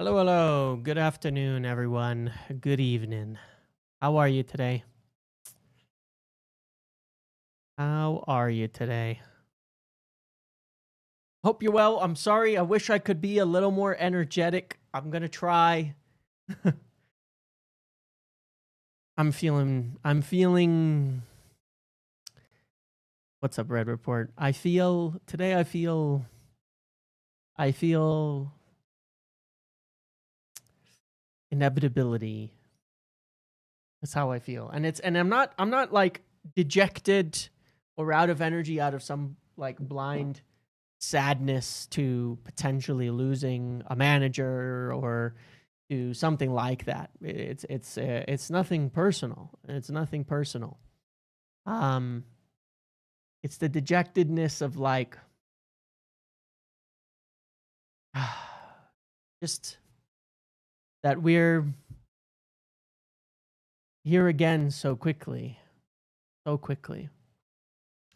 Hello, hello. Good afternoon, everyone. Good evening. How are you today? How are you today? Hope you're well. I'm sorry. I wish I could be a little more energetic. I'm going to try. I'm feeling What's up, Red Report? I feel inevitability. That's how I feel. And I'm not like dejected or out of energy out of some like blind sadness to potentially losing a manager or to something like that. It's nothing personal. It's nothing personal. Um, it's the dejectedness of like just that we're here again so quickly, so quickly.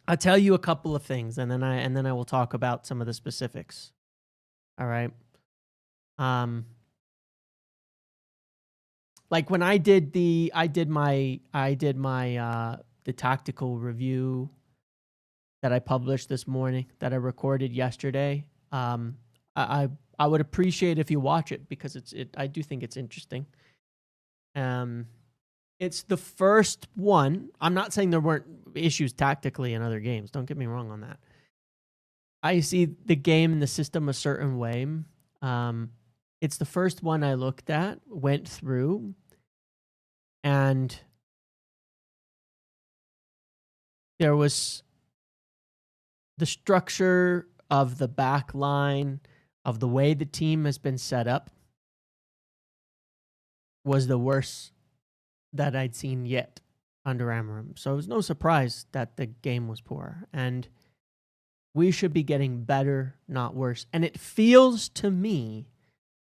I'll tell you a couple of things, and then I will talk about some of the specifics. All right. Like when I did my the tactical review that I published this morning, that I recorded yesterday. I I would appreciate if you watch it because I do think it's interesting. It's the first one. I'm not saying there weren't issues tactically in other games. Don't get me wrong on that. I see the game and the system a certain way. It's the first one I looked at, went through, and there was the structure of the back line, of the way the team has been set up, was the worst that I'd seen yet under Amorim. So it was no surprise that the game was poor. And we should be getting better, not worse. And it feels to me,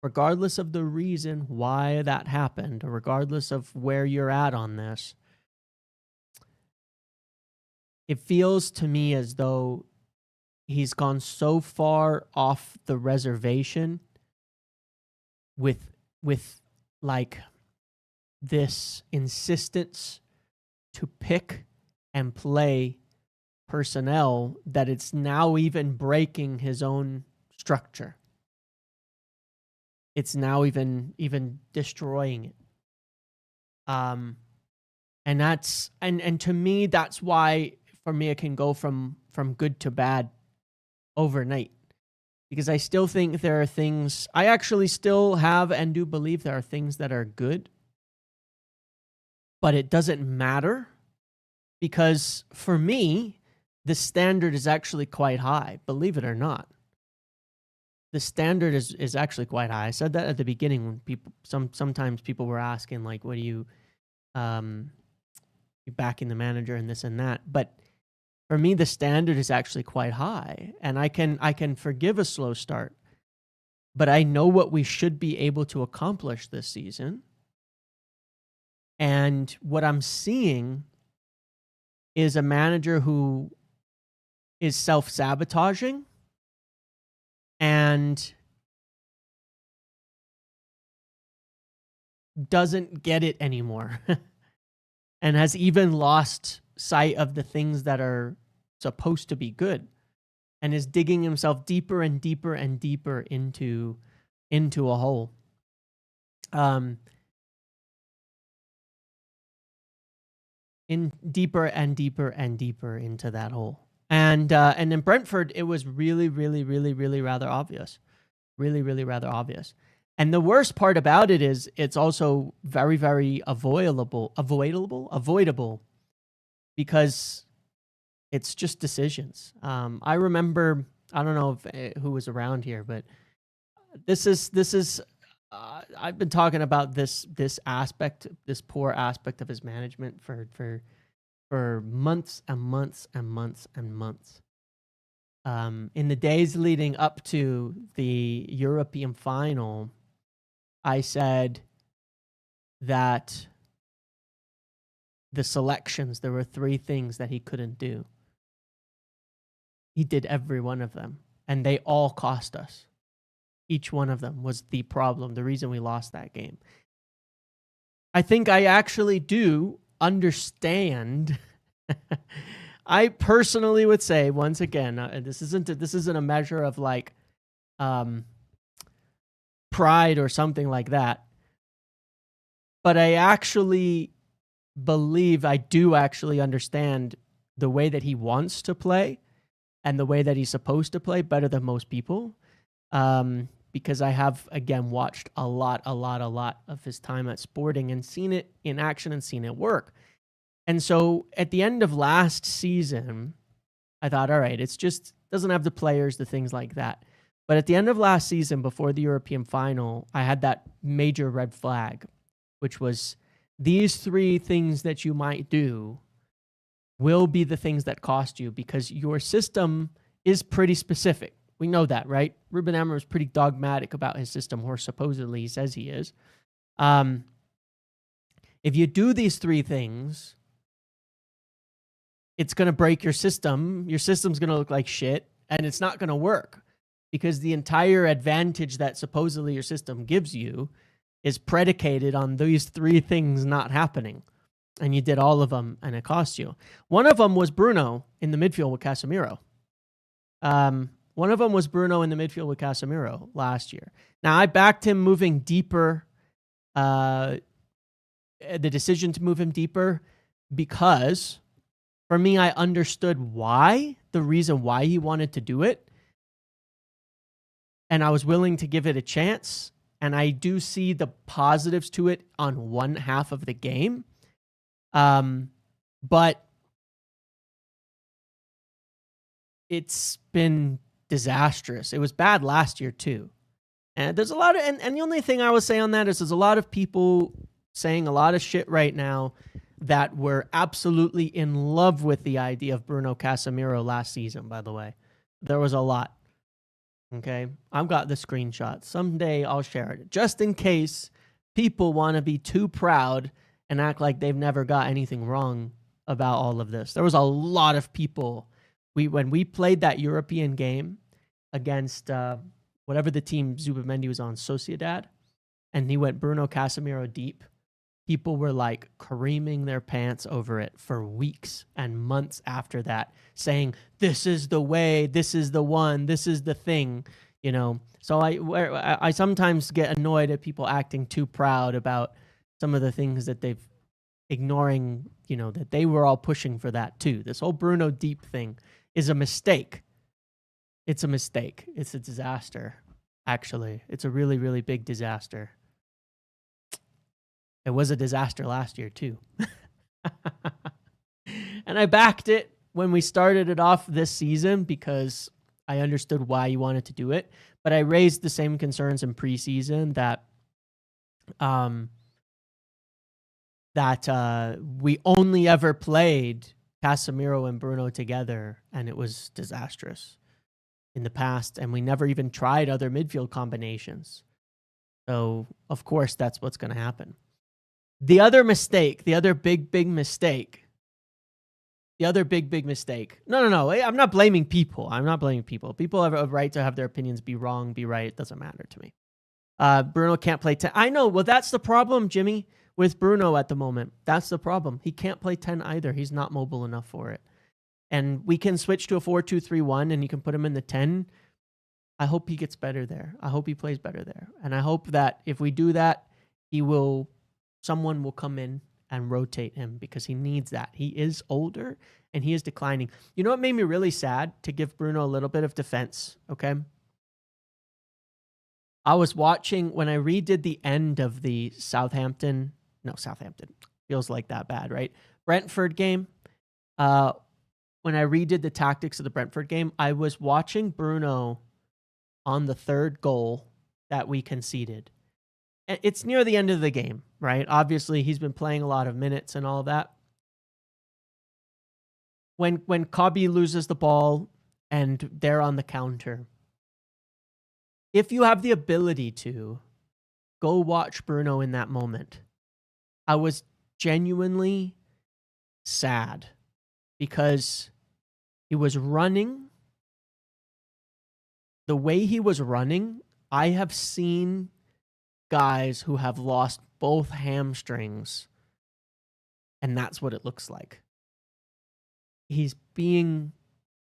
regardless of the reason why that happened, or regardless of where you're at on this, it feels to me as though he's gone so far off the reservation with like this insistence to pick and play personnel that it's now even breaking his own structure. It's now even destroying it. And that's and to me that's why for me it can go from good to bad overnight, because I still think there are things, I actually still have and do believe there are things that are good, but it doesn't matter because for me, the standard is actually quite high, believe it or not. The standard is actually quite high. I said that at the beginning when people sometimes people were asking like, what do you backing the manager and this and that, but for me, the standard is actually quite high, and I can forgive a slow start, but I know what we should be able to accomplish this season. And what I'm seeing is a manager who is self-sabotaging and doesn't get it anymore and has even lost sight of the things that are supposed to be good, and is digging himself deeper and deeper and deeper into a hole. In deeper and deeper and deeper into that hole. And in Brentford, it was really rather obvious. Really rather obvious. And the worst part about it is it's also very avoidable because it's just decisions. I remember, I don't know if who was around here, but this is I've been talking about this aspect, this poor aspect of his management for months and months and months and months. In the days leading up to the European final, I said that the selections, there were 3 things that he couldn't do. He did every one of them, and they all cost us. Each one of them was the problem, the reason we lost that game. I think I actually do understand. I personally would say, once again, this isn't a measure of like pride or something like that, but I actually believe I do actually understand the way that he wants to play and the way that he's supposed to play better than most people. Because I have, again, watched a lot of his time at Sporting and seen it in action and seen it work. And so at the end of last season, I thought, all right, it's just doesn't have the players, the things like that. But at the end of last season, before the European final, I had that major red flag, which was these 3 things that you might do will be the things that cost you because your system is pretty specific. We know that, right? Ruben Amorim is pretty dogmatic about his system, or supposedly he says he is. If you do these 3 things, it's going to break your system. Your system's going to look like shit, and it's not going to work because the entire advantage that supposedly your system gives you is predicated on these 3 things not happening. And you did all of them, and it cost you. One of them was Bruno in the midfield with Casemiro. One of them was Bruno in the midfield with Casemiro last year. Now, I backed him moving deeper, the decision to move him deeper, because for me, I understood the reason why he wanted to do it. And I was willing to give it a chance. And I do see the positives to it on one half of the game. But it's been disastrous. It was bad last year too. And there's a lot of, and the only thing I will say on that is there's a lot of people saying a lot of shit right now that were absolutely in love with the idea of Bruno Casemiro last season, by the way. There was a lot. Okay. I've got the screenshot. Someday I'll share it. Just in case people want to be too proud and act like they've never got anything wrong about all of this. There was a lot of people. When we played that European game against whatever the team Zubimendi was on, Sociedad, and he went Bruno Casemiro deep, people were like creaming their pants over it for weeks and months after that, saying, this is the way, this is the one, this is the thing, you know. So I sometimes get annoyed at people acting too proud about some of the things that they've ignoring, you know, that they were all pushing for that too. This whole Bruno deep thing is a mistake. It's a mistake. It's a disaster, actually. It's a really, really big disaster. It was a disaster last year too. And I backed it when we started it off this season because I understood why you wanted to do it. But I raised the same concerns in preseason that we only ever played Casemiro and Bruno together, and it was disastrous in the past, and we never even tried other midfield combinations. So, of course, that's what's going to happen. The other mistake, the other big mistake. No. I'm not blaming people. People have a right to have their opinions be wrong, be right. It doesn't matter to me. Bruno can't play 10. I know. Well, that's the problem, Jimmy, with Bruno at the moment. That's the problem. He can't play 10 either. He's not mobile enough for it. And we can switch to a 4-2-3-1 and you can put him in the 10. I hope he gets better there. I hope he plays better there. And I hope that if we do that, someone will come in and rotate him because he needs that. He is older and he is declining. You know what made me really sad? To give Bruno a little bit of defense, okay? I was watching when I redid the end of the Southampton, feels like that bad, right? Brentford game. When I redid the tactics of the Brentford game, I was watching Bruno on the third goal that we conceded. It's near the end of the game, right? Obviously, he's been playing a lot of minutes and all of that. When Kobe loses the ball and they're on the counter, if you have the ability to, go watch Bruno in that moment. I was genuinely sad because he was running. The way he was running, I have seen guys who have lost both hamstrings, and that's what it looks like. He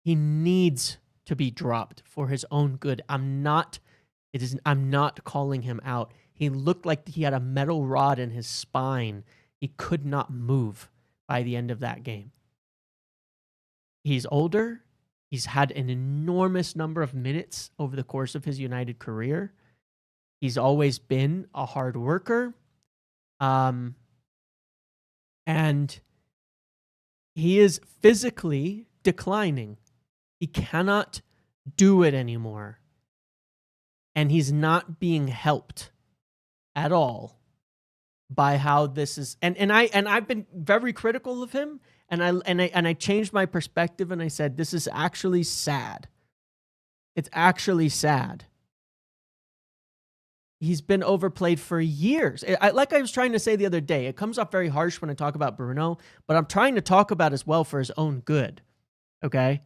needs to be dropped for his own good. I'm not calling him out. He looked like he had a metal rod in his spine. He could not move by the end of that game. He's older. He's had an enormous number of minutes over the course of his United career. He's always been a hard worker. And he is physically declining. He cannot do it anymore. And he's not being helped at all by how this is. And I've been very critical of him. And I changed my perspective and I said, this is actually sad. It's actually sad. He's been overplayed for years. Like I was trying to say the other day, it comes off very harsh when I talk about Bruno, but I'm trying to talk about as well for his own good. Okay?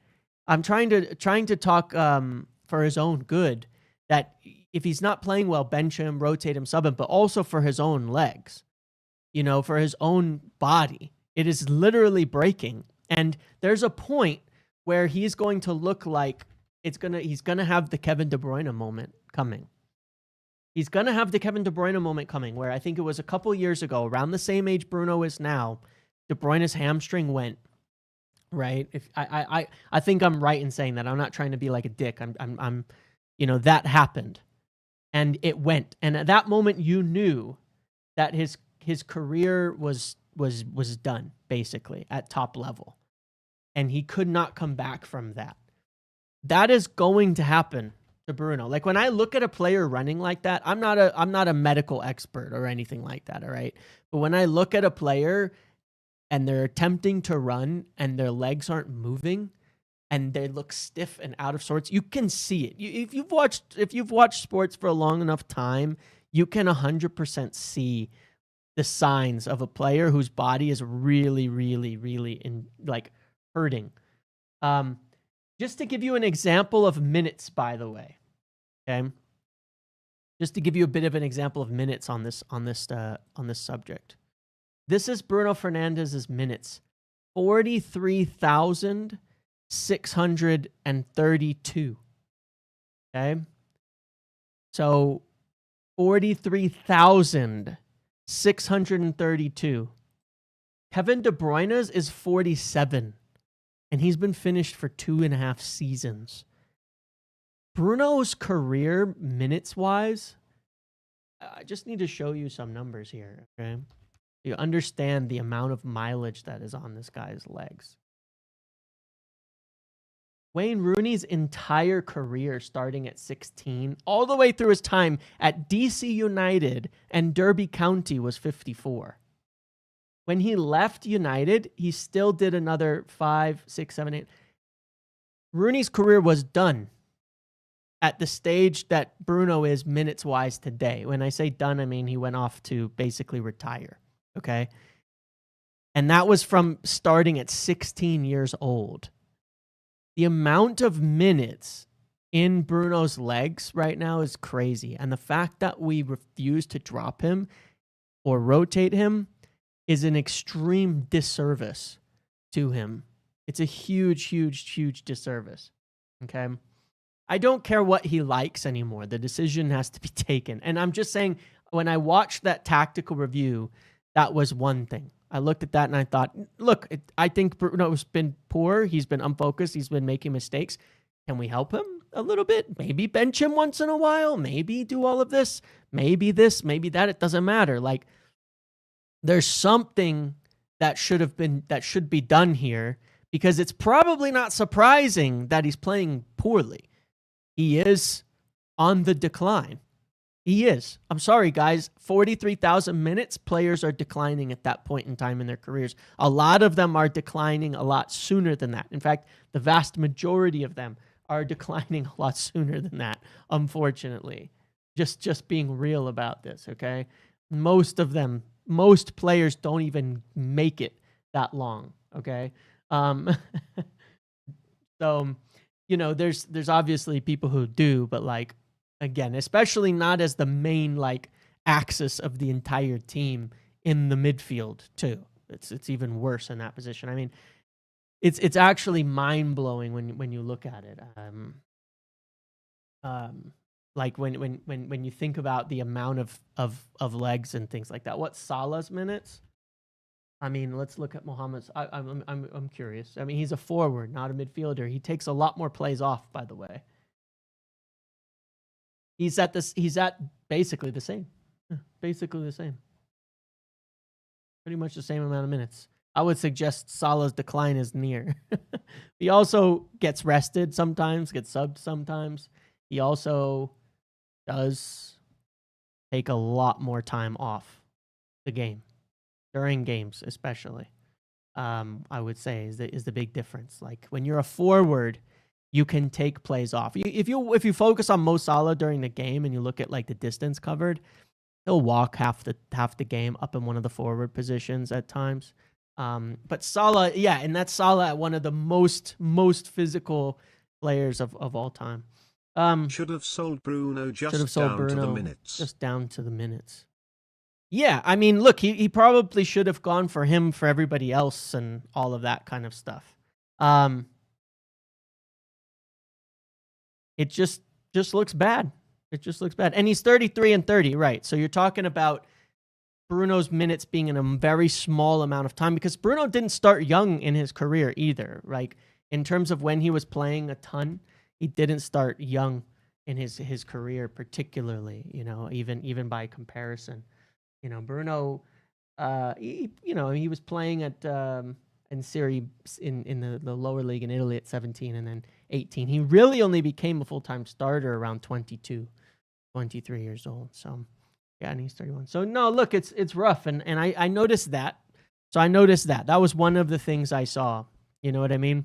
I'm trying to talk for his own good, that if he's not playing well, bench him, rotate him, sub him, but also for his own legs, for his own body. It is literally breaking. And there's a point where he's going to look like he's going to have the Kevin De Bruyne moment coming. He's going to have the Kevin De Bruyne moment coming, where I think it was a couple years ago, around the same age Bruno is now, De Bruyne's hamstring went, right? If I think I'm right in saying that. I'm not trying to be like a dick. I'm that happened. And it went. And at that moment you knew that his career was done, basically, at top level. And he could not come back from that. That is going to happen to Bruno. Like, when I look at a player running like that, I'm not a medical expert or anything like that, all right? But when I look at a player and they're attempting to run and their legs aren't moving and they look stiff and out of sorts, you can see it. If you've watched sports for a long enough time, you can 100% see the signs of a player whose body is really, really, really hurting. Just to give you an example of minutes, by the way, okay? Just to give you a bit of an example of minutes on this subject. This is Bruno Fernandes' minutes: 43,632. Okay, so 43,632. Kevin De Bruyne's is 47. And he's been finished for 2.5 seasons. Bruno's career, minutes-wise, I just need to show you some numbers here, okay? You understand the amount of mileage that is on this guy's legs. Wayne Rooney's entire career, starting at 16, all the way through his time at DC United and Derby County, was 54. When he left United, he still did another 5, 6, 7, 8. Rooney's career was done at the stage that Bruno is minutes-wise today. When I say done, I mean he went off to basically retire, okay? And that was from starting at 16 years old. The amount of minutes in Bruno's legs right now is crazy. And the fact that we refuse to drop him or rotate him is an extreme disservice to him. It's a huge, huge, huge disservice. Okay? I don't care what he likes anymore. The decision has to be taken. And I'm just saying, when I watched that tactical review, that was one thing. I looked at that and I thought, look, I think Bruno's been poor. He's been unfocused. He's been making mistakes. Can we help him a little bit? Maybe bench him once in a while. Maybe do all of this. Maybe this, maybe that. It doesn't matter. Like, there's something that should be done here, because it's probably not surprising that he's playing poorly. He is on the decline. He is. I'm sorry, guys. 43,000 minutes, players are declining at that point in time in their careers. A lot of them are declining a lot sooner than that. In fact, the vast majority of them are declining a lot sooner than that, unfortunately. Just being real about this, okay? Most players don't even make it that long, okay? So, there's obviously people who do, but again, especially not as the main like axis of the entire team in the midfield too. It's even worse in that position. I mean, it's actually mind blowing when you look at it. Like when you think about the amount of legs and things like that. What's Salah's minutes? I mean, let's look at Mohamed's. I'm curious. I mean, he's a forward, not a midfielder. He takes a lot more plays off, by the way. He's at basically the same. Basically the same. Pretty much the same amount of minutes. I would suggest Salah's decline is near. He also gets rested sometimes, gets subbed sometimes. He also does take a lot more time off the game, during games especially. I would say is the big difference. Like when you're a forward, you can take plays off. If you focus on Mo Salah during the game and you look at like the distance covered, he'll walk half the game up in one of the forward positions at times. But Salah, yeah, and that's Salah at one of the most physical players of all time. Should have sold Bruno just down to the minutes. Just down to the minutes. Yeah, I mean, look, he probably should have gone for him for everybody else and all of that kind of stuff. It just looks bad. It just looks bad. And he's 33 and 30, right? So you're talking about Bruno's minutes being in a very small amount of time because Bruno didn't start young in his career either. Like in terms of when he was playing a ton, he didn't start young in his career particularly, even by comparison. Bruno, he was playing at in Serie in the lower league in Italy at 17 and then 18. He really only became a full-time starter around 22, 23 years old. So yeah, and he's 31. So no, look, it's rough. And I noticed that. So I noticed that. That was one of the things I saw. You know what I mean?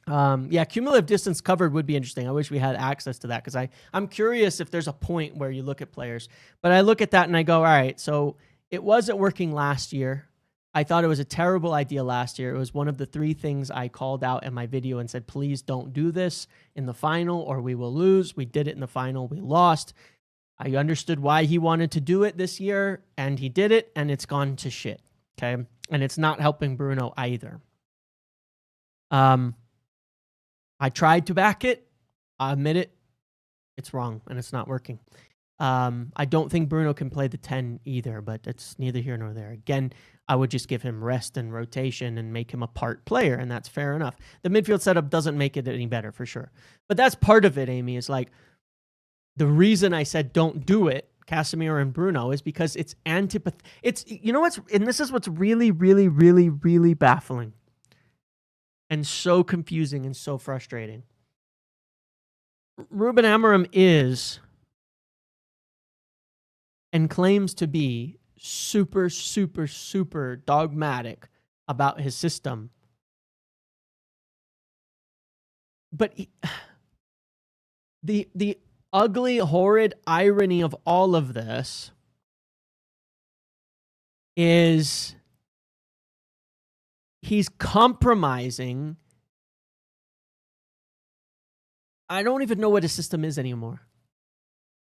Yeah, cumulative distance covered would be interesting. I wish we had access to that because I'm curious if there's a point where you look at players. But I look at that and I go, all right, so it wasn't working last year. I thought it was a terrible idea last year. It was one of the 3 things I called out in my video and said, please don't do this in the final or we will lose. We did it in the final. We lost. I understood why he wanted to do it this year, and he did it, and it's gone to shit, okay? And it's not helping Bruno either. I tried to back it. I admit it. It's wrong, and it's not working. I don't think Bruno can play the 10 either, but it's neither here nor there. Again, I would just give him rest and rotation and make him a part player, and that's fair enough. The midfield setup doesn't make it any better, for sure. But that's part of it, Amy, is like, the reason I said don't do it, Casemiro and Bruno, is because it's antipathetic. It's, and this is what's really, really, really, really baffling and so confusing and so frustrating. Ruben Amorim is and claims to be super, super, super dogmatic about his system. But the ugly, horrid irony of all of this is he's compromising. I don't even know what his system is anymore.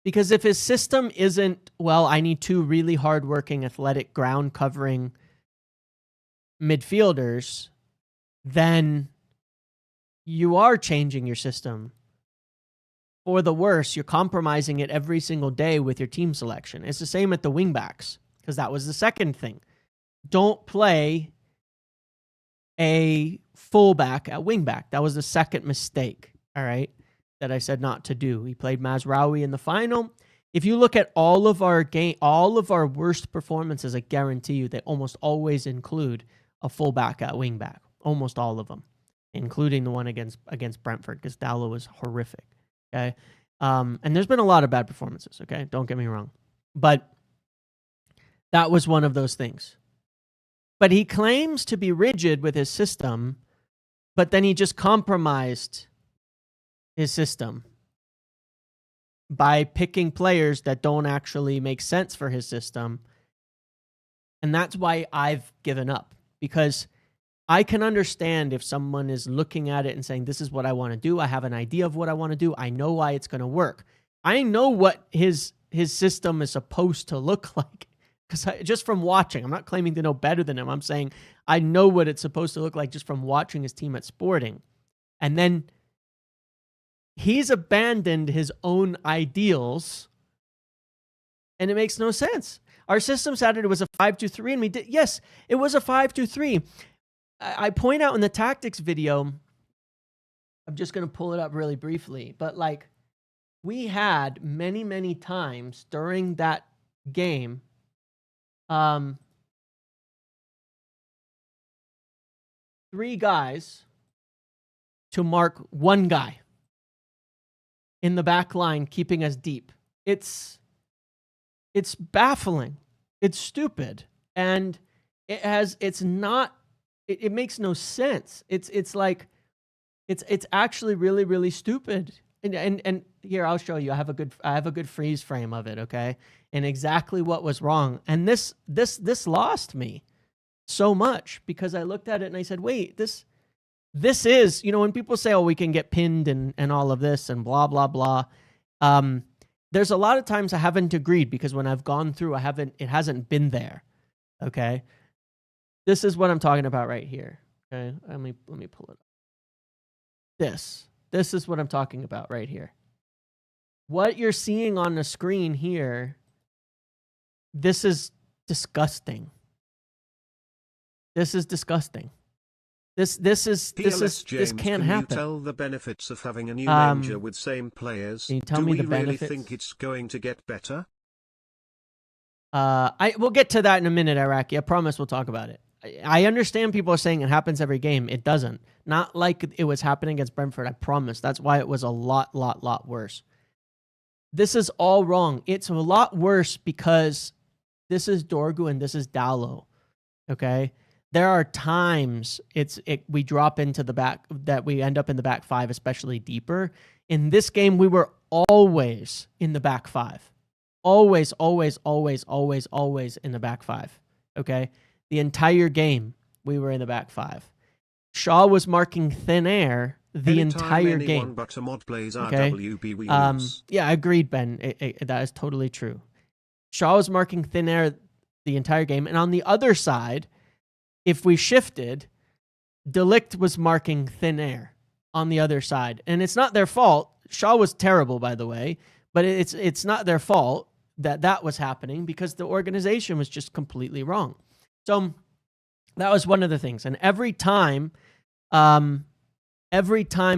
Because if his system isn't, well, I need 2 really hardworking, athletic, ground-covering midfielders, then you are changing your system. For the worse, you're compromising it every single day with your team selection. It's the same at the wingbacks, because that was the second thing. Don't play a fullback at wingback. That was the second mistake, all right, that I said not to do. He played Mazraoui in the final. If you look at all of our worst performances, I guarantee you they almost always include a fullback at wingback. Almost all of them, including the one against Brentford, because Dallo was horrific. Okay. And there's been a lot of bad performances. Okay. Don't get me wrong. But that was one of those things. But he claims to be rigid with his system, but then he just compromised his system by picking players that don't actually make sense for his system. And that's why I've given up, because I can understand if someone is looking at it and saying, this is what I want to do. I have an idea of what I want to do. I know why it's going to work. I know what his system is supposed to look like. Because just from watching, I'm not claiming to know better than him. I'm saying I know what it's supposed to look like just from watching his team at Sporting. And then he's abandoned his own ideals, and it makes no sense. Our system Saturday was a 5-2-3, and we did. Yes, it was a 5-2-3. I point out in the tactics video, I'm just going to pull it up really briefly, but like we had many, many times during that game, three guys to mark one guy in the back line, keeping us deep. It's baffling. It's stupid. And it makes no sense. It's actually really, really stupid. And here, I'll show you. I have a good freeze frame of it, okay? And exactly what was wrong. And this lost me so much because I looked at it and I said, wait, this is, when people say, oh, we can get pinned and all of this and blah, blah, blah. There's a lot of times I haven't agreed because when I've gone through, it hasn't been there. Okay. This is what I'm talking about right here. Okay. Let me pull it up. This is what I'm talking about right here. What you're seeing on the screen here, this is disgusting. This is disgusting. This can't happen. You tell the benefits of having a new manager with same players. Can you tell me the benefits? Do we really think it's going to get better? We'll get to that in a minute, Iraqi. I promise we'll talk about it. I understand people are saying it happens every game. It doesn't. Not like it was happening against Brentford, I promise. That's why it was a lot worse. This is all wrong. It's a lot worse because this is Dorgu and this is Dallo. Okay? There are times we drop into the back, that we end up in the back five, especially deeper. In this game, we were always in the back five. Always in the back five. Okay? The entire game, we were in the back five. Shaw was marking thin air the entire game. But a mod plays okay? Yeah, agreed, Ben. That is totally true. Shaw was marking thin air the entire game. And on the other side, if we shifted, De Ligt was marking thin air on the other side. And it's not their fault. Shaw was terrible, by the way. But it's not their fault that was happening because the organization was just completely wrong. So that was one of the things. And every time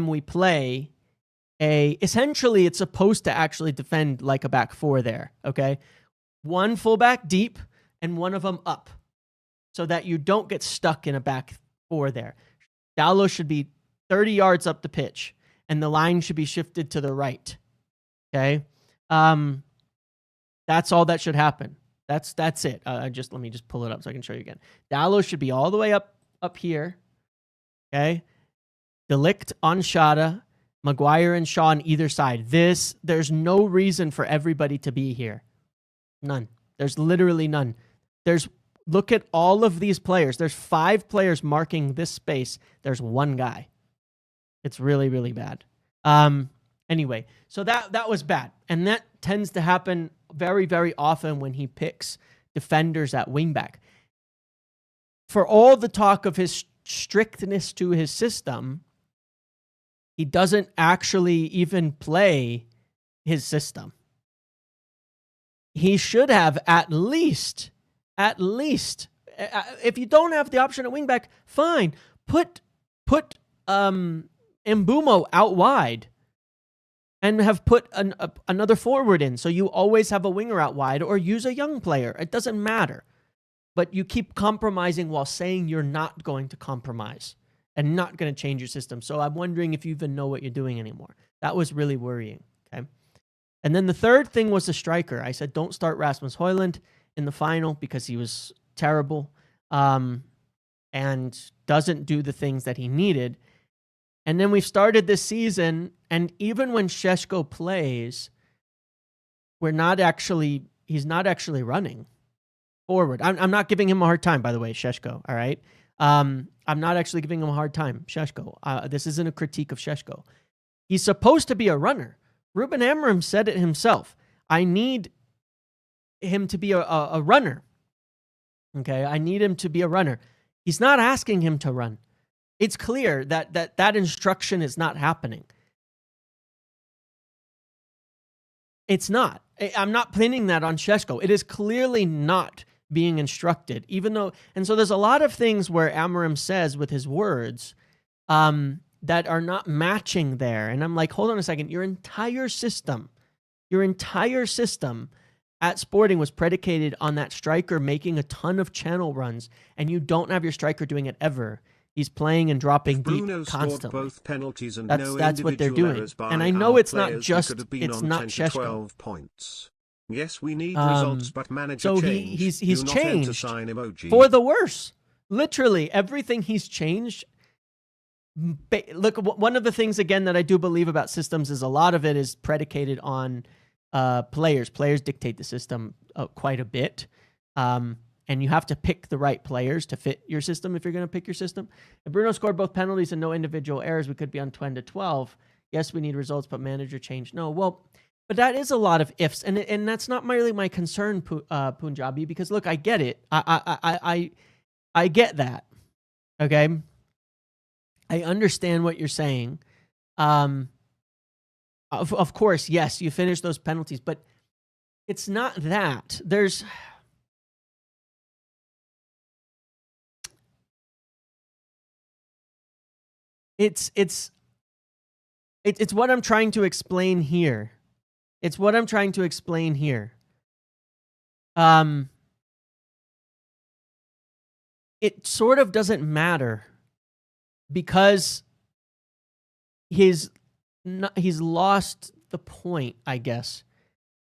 we play essentially it's supposed to actually defend like a back four there, okay? One fullback deep and one of them up so that you don't get stuck in a back four there. Dallo should be 30 yards up the pitch and the line should be shifted to the right, okay? That's all that should happen. That's it. Let me just pull it up so I can show you again. Dallo should be all the way up here. Okay. De Ligt on Shada, Maguire and Shaw on either side. There's no reason for everybody to be here. None. There's literally none. Look at all of these players. There's 5 players marking this space. There's one guy. It's really, really bad. Anyway, so that was bad. And that tends to happen very, very often when he picks defenders at wingback. For all the talk of his strictness to his system, he doesn't actually even play his system. He should have at least, if you don't have the option at wingback, fine. Put Mbumo out wide. And have put another forward in, so you always have a winger out wide, or use a young player. It doesn't matter. But you keep compromising while saying you're not going to compromise and not going to change your system. So I'm wondering if you even know what you're doing anymore. That was really worrying. Okay. And then the third thing was the striker. I said, don't start Rasmus Højlund in the final because he was terrible and doesn't do the things that he needed. And then we've started this season, and even when Šeško plays, he's not actually running forward. I'm not giving him a hard time, by the way, Šeško, all right? I'm not actually giving him a hard time, Šeško. This isn't a critique of Šeško. He's supposed to be a runner. Ruben Amorim said it himself. I need him to be a runner. Okay, I need him to be a runner. He's not asking him to run. It's clear that instruction is not happening. It's not. I'm not pinning that on Šeško. It is clearly not being instructed, even though, and so there's a lot of things where Amorim says with his words that are not matching there. And I'm like, hold on a second. Your entire system at Sporting was predicated on that striker making a ton of channel runs, and you don't have your striker doing it ever. He's playing and dropping deep constantly. Both penalties and that's what they're doing. And I know it's not Šeško. Points. Yes, we need results, but manager so change. he's changed for the worse. Literally everything he's changed. Look, one of the things again that I do believe about systems is a lot of it is predicated on players. Players dictate the system quite a bit. And you have to pick the right players to fit your system if you're going to pick your system. If Bruno scored both penalties and no individual errors, we could be on 10-12. Yes, we need results, but manager change. No, well, but that is a lot of ifs, and that's not really my concern, Punjabi, because look, I get it. I get that. Okay, I understand what you're saying. Of course, yes, you finish those penalties, but it's not that. It's what I'm trying to explain here. It's what I'm trying to explain here. It sort of doesn't matter because he's lost the point, I guess.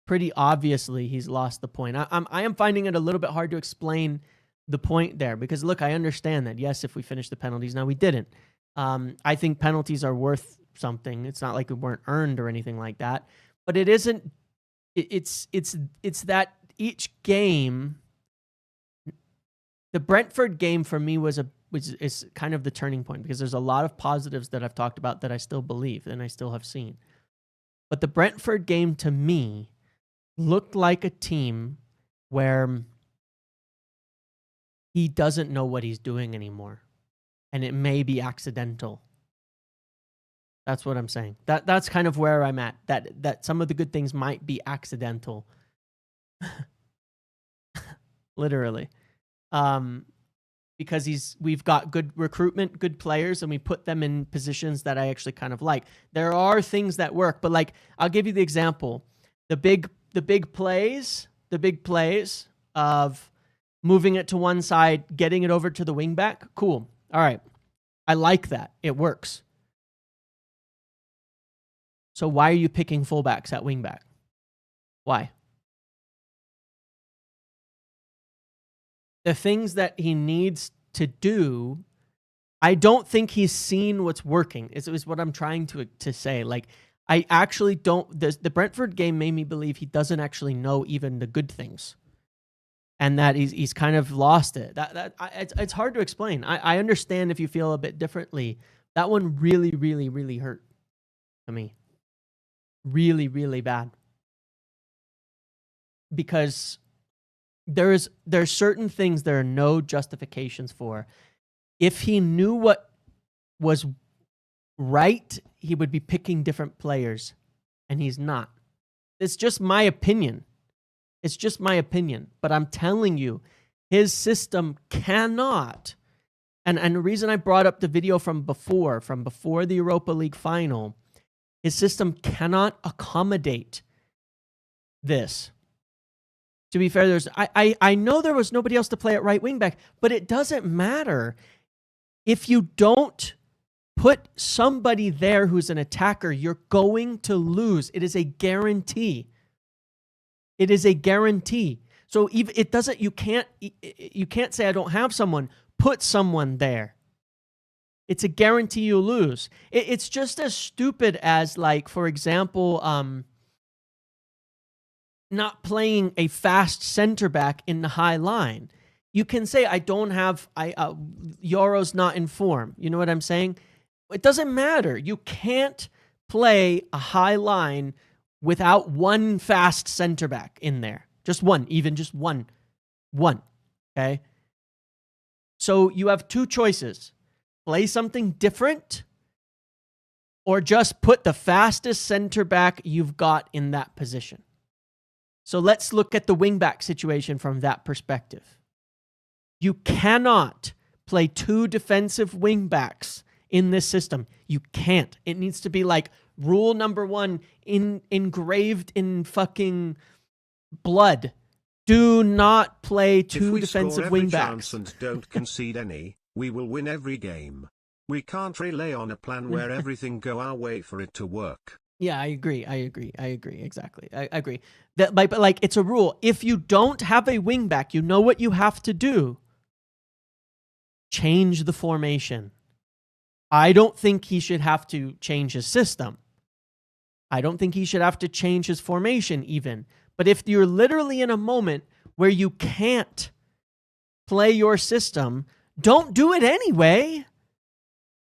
Pretty obviously, he's lost the point. I am finding it a little bit hard to explain the point there because, look, I understand that. Yes, if we finish the penalties, now we didn't. I think penalties are worth something. It's not like we weren't earned or anything like that. But it isn't. It's that each game. The Brentford game for me is kind of the turning point because there's a lot of positives that I've talked about that I still believe and I still have seen. But the Brentford game to me looked like a team where he doesn't know what he's doing anymore. And it may be accidental. That's what I'm saying. That's kind of where I'm at. That some of the good things might be accidental. Literally. Because we've got good recruitment, good players, and we put them in positions that I actually kind of like. There are things that work, but like I'll give you the example. The big plays of moving it to one side, getting it over to the wing back. Cool. All right. I like that. It works. So why are you picking fullbacks at wing back? Why? The things that he needs to do, I don't think he's seen what's working. Is what I'm trying to say. Like, I actually don't. The Brentford game made me believe he doesn't actually know even the good things, and that he's kind of lost it. It's hard to explain. I understand if you feel a bit differently. That one really, really, really hurt to me. Really, really bad. Because there's certain things there are no justifications for. If he knew what was right, he would be picking different players, and he's not. It's just my opinion. It's just my opinion, but I'm telling you, his system cannot. And the reason I brought up the video from before the Europa League final, his system cannot accommodate this. To be fair, I know there was nobody else to play at right wing back, but it doesn't matter. If you don't put somebody there who's an attacker, you're going to lose. It is a guarantee. It is a guarantee. So even it doesn't. You can't say I don't have someone. Put someone there. It's a guarantee you'll lose. It's just as stupid as, like, for example, not playing a fast center back in the high line. You can say I don't have Yoro's not in form. You know what I'm saying? It doesn't matter. You can't play a high line without one fast center back in there. Just one, even just one. One. Okay? So you have two choices. Play something different or just put the fastest center back you've got in that position. So let's look at the wingback situation from that perspective. You cannot play two defensive wingbacks in this system. You can't. It needs to be like rule number one engraved in fucking blood. Do not play two defensive wingbacks. And don't concede any, we will win every game. We can't rely on a plan where everything go our way for it to work. Yeah, I agree. Exactly. I agree. But like, it's a rule. If you don't have a wingback, you know what you have to do. Change the formation. I don't think he should have to change his system. I don't think he should have to change his formation even. But if you're literally in a moment where you can't play your system, don't do it anyway.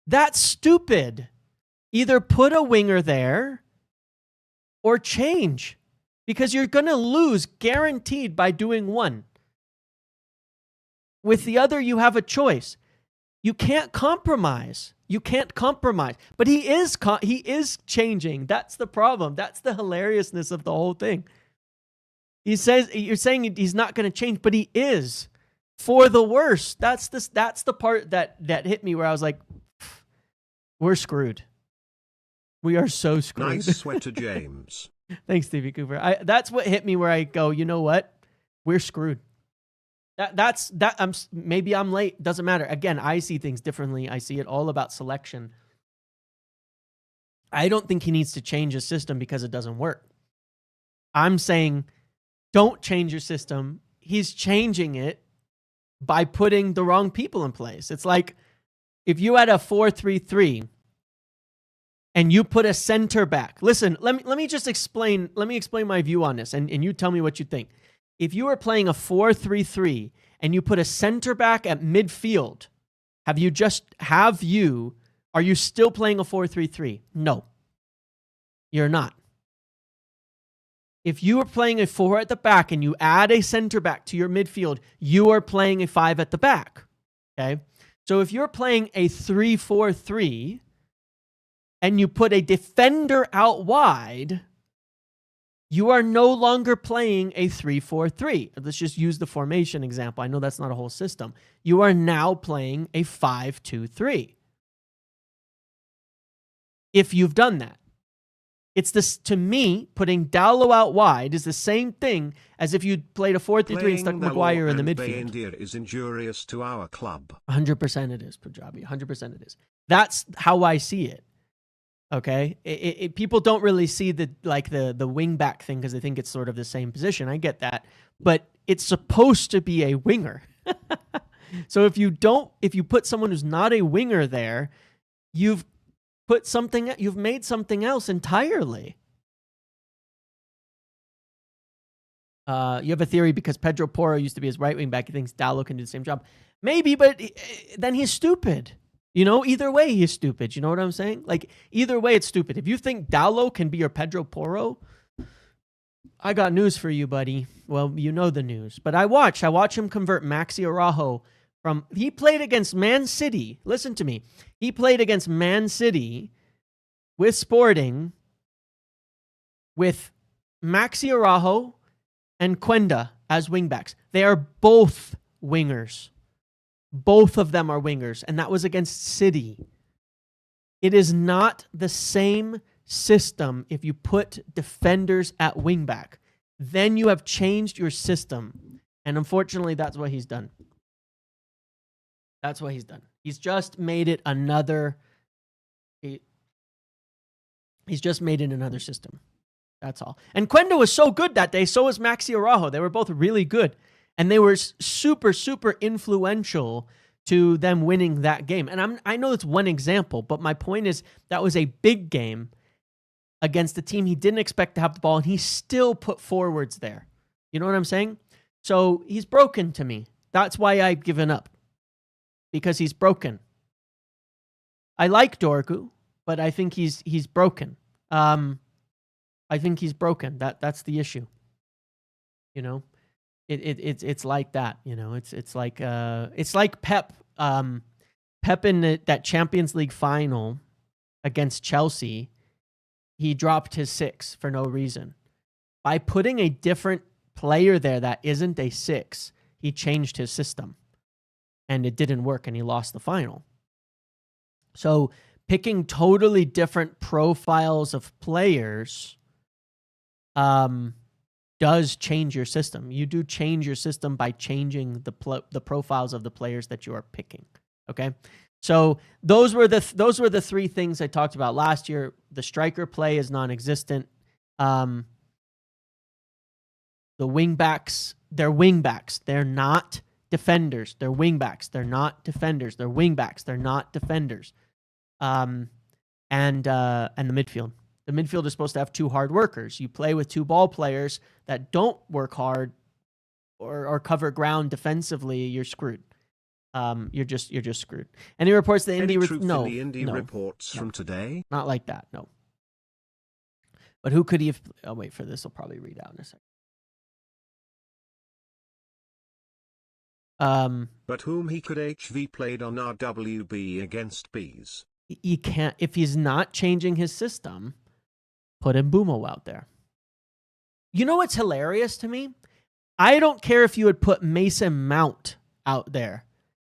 That's stupid. Either put a winger there or change, because you're going to lose guaranteed by doing one. With the other, you have a choice. You can't compromise. But he is changing. That's the problem. That's the hilariousness of the whole thing. You're saying he's not going to change, but he is, for the worse. That's the part that hit me, where I was like, we're screwed. We are so screwed. Nice sweater, James. Thanks, Stevie Cooper. That's what hit me, where I go, you know what? We're screwed. Maybe I'm late. Doesn't matter. Again, I see things differently. I see it all about selection. I don't think he needs to change his system because it doesn't work. I'm saying don't change your system. He's changing it by putting the wrong people in place. It's like if you had a 4-3-3 and you put a center back. Listen, let me just explain. Let me explain my view on this, and you tell me what you think. If you were playing a 4-3-3 and you put a center back at midfield, are you still playing a 4-3-3? No, you're not. If you are playing a 4 at the back and you add a center back to your midfield, you are playing a 5 at the back. Okay? So if you're playing a 3-4-3 and you put a defender out wide, you are no longer playing a 3-4-3. Let's just use the formation example. I know that's not a whole system. You are now playing a 5-2-3. If you've done that. It's this, to me, putting Dallo out wide is the same thing as if you played a 4-3-3 and stuck Maguire in the midfield. Is injurious to our club. 100% it is, Punjabi. 100% it is. That's how I see it. Okay? People don't really see the wing back thing because they think it's sort of the same position. I get that. But it's supposed to be a winger. So if you put someone who's not a winger there, you've made something else entirely. You have a theory because Pedro Porro used to be his right wing back. He thinks Dallo can do the same job. Maybe, but then he's stupid. Either way, he's stupid. You know what I'm saying? Like, either way, it's stupid. If you think Dallo can be your Pedro Porro, I got news for you, buddy. Well, you know the news. But I watch him convert Maxi Araujo he played against Man City. Listen to me. He played against Man City with Sporting with Maxi Araujo and Quenda as wingbacks. They are both wingers. Both of them are wingers, and that was against City. It is not the same system if you put defenders at wingback. Then you have changed your system, and unfortunately, that's what he's done. That's what he's done. He's just made it another. He's just made it another system. That's all. And Quenda was so good that day. So was Maxi Araujo. They were both really good. And they were super, super influential to them winning that game. And I know it's one example, but my point is that was a big game against a team he didn't expect to have the ball, and he still put forwards there. You know what I'm saying? So he's broken to me. That's why I've given up. Because he's broken. I like Dorgu, but I think he's broken. I I think he's broken. That's the issue. You know, it's like that. You know, it's like Pep. Pep in that Champions League final against Chelsea, he dropped his 6 for no reason. By putting a different player there that isn't a 6, he changed his system. And it didn't work, and he lost the final. So picking totally different profiles of players does change your system. You do change your system by changing the profiles of the players that you are picking. Okay, so those were the 3 things I talked about last year. The striker play is non-existent. The wingbacks, they're wingbacks. They're not defenders. They're wingbacks. They're not defenders. They're wingbacks. They're not defenders. And the midfield. The midfield is supposed to have 2 hard workers. You play with 2 ball players that don't work hard or cover ground defensively, you're screwed. You're just screwed. Any reports the Any Indy truth in the Indy reports from today? Not like that, no. But who could he have? Oh, wait for this. I'll probably read out in a second. But whom he could HV played on RWB against Bees. You can't, if he's not changing his system, put Mbumo out there. You know what's hilarious to me? I don't care if you would put Mason Mount out there.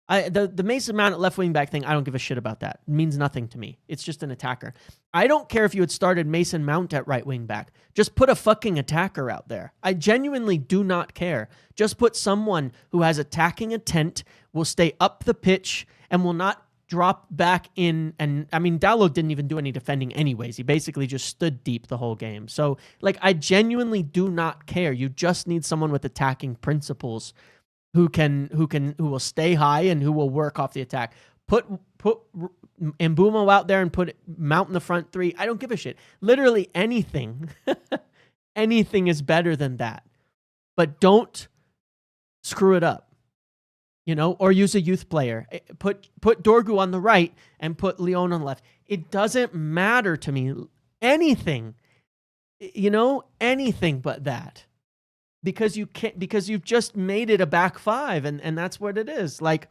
The Mason Mount at left wing back thing, I don't give a shit about that. It means nothing to me. It's just an attacker. I don't care if you had started Mason Mount at right wing back. Just put a fucking attacker out there. I genuinely do not care. Just put someone who has attacking intent, will stay up the pitch, and will not drop back in. And I mean, Dalot didn't even do any defending anyways. He basically just stood deep the whole game. So, like, I genuinely do not care. You just need someone with attacking principles who will stay high and who will work off the attack. Put Mbumo out there and put Mount in the front 3. I don't give a shit. Literally anything. Anything is better than that. But don't screw it up. You know, or use a youth player. Put Dorgu on the right and put Leon on the left. It doesn't matter to me. Anything. You know, anything but that. Because you've just made it a back 5, and that's what it is. Like,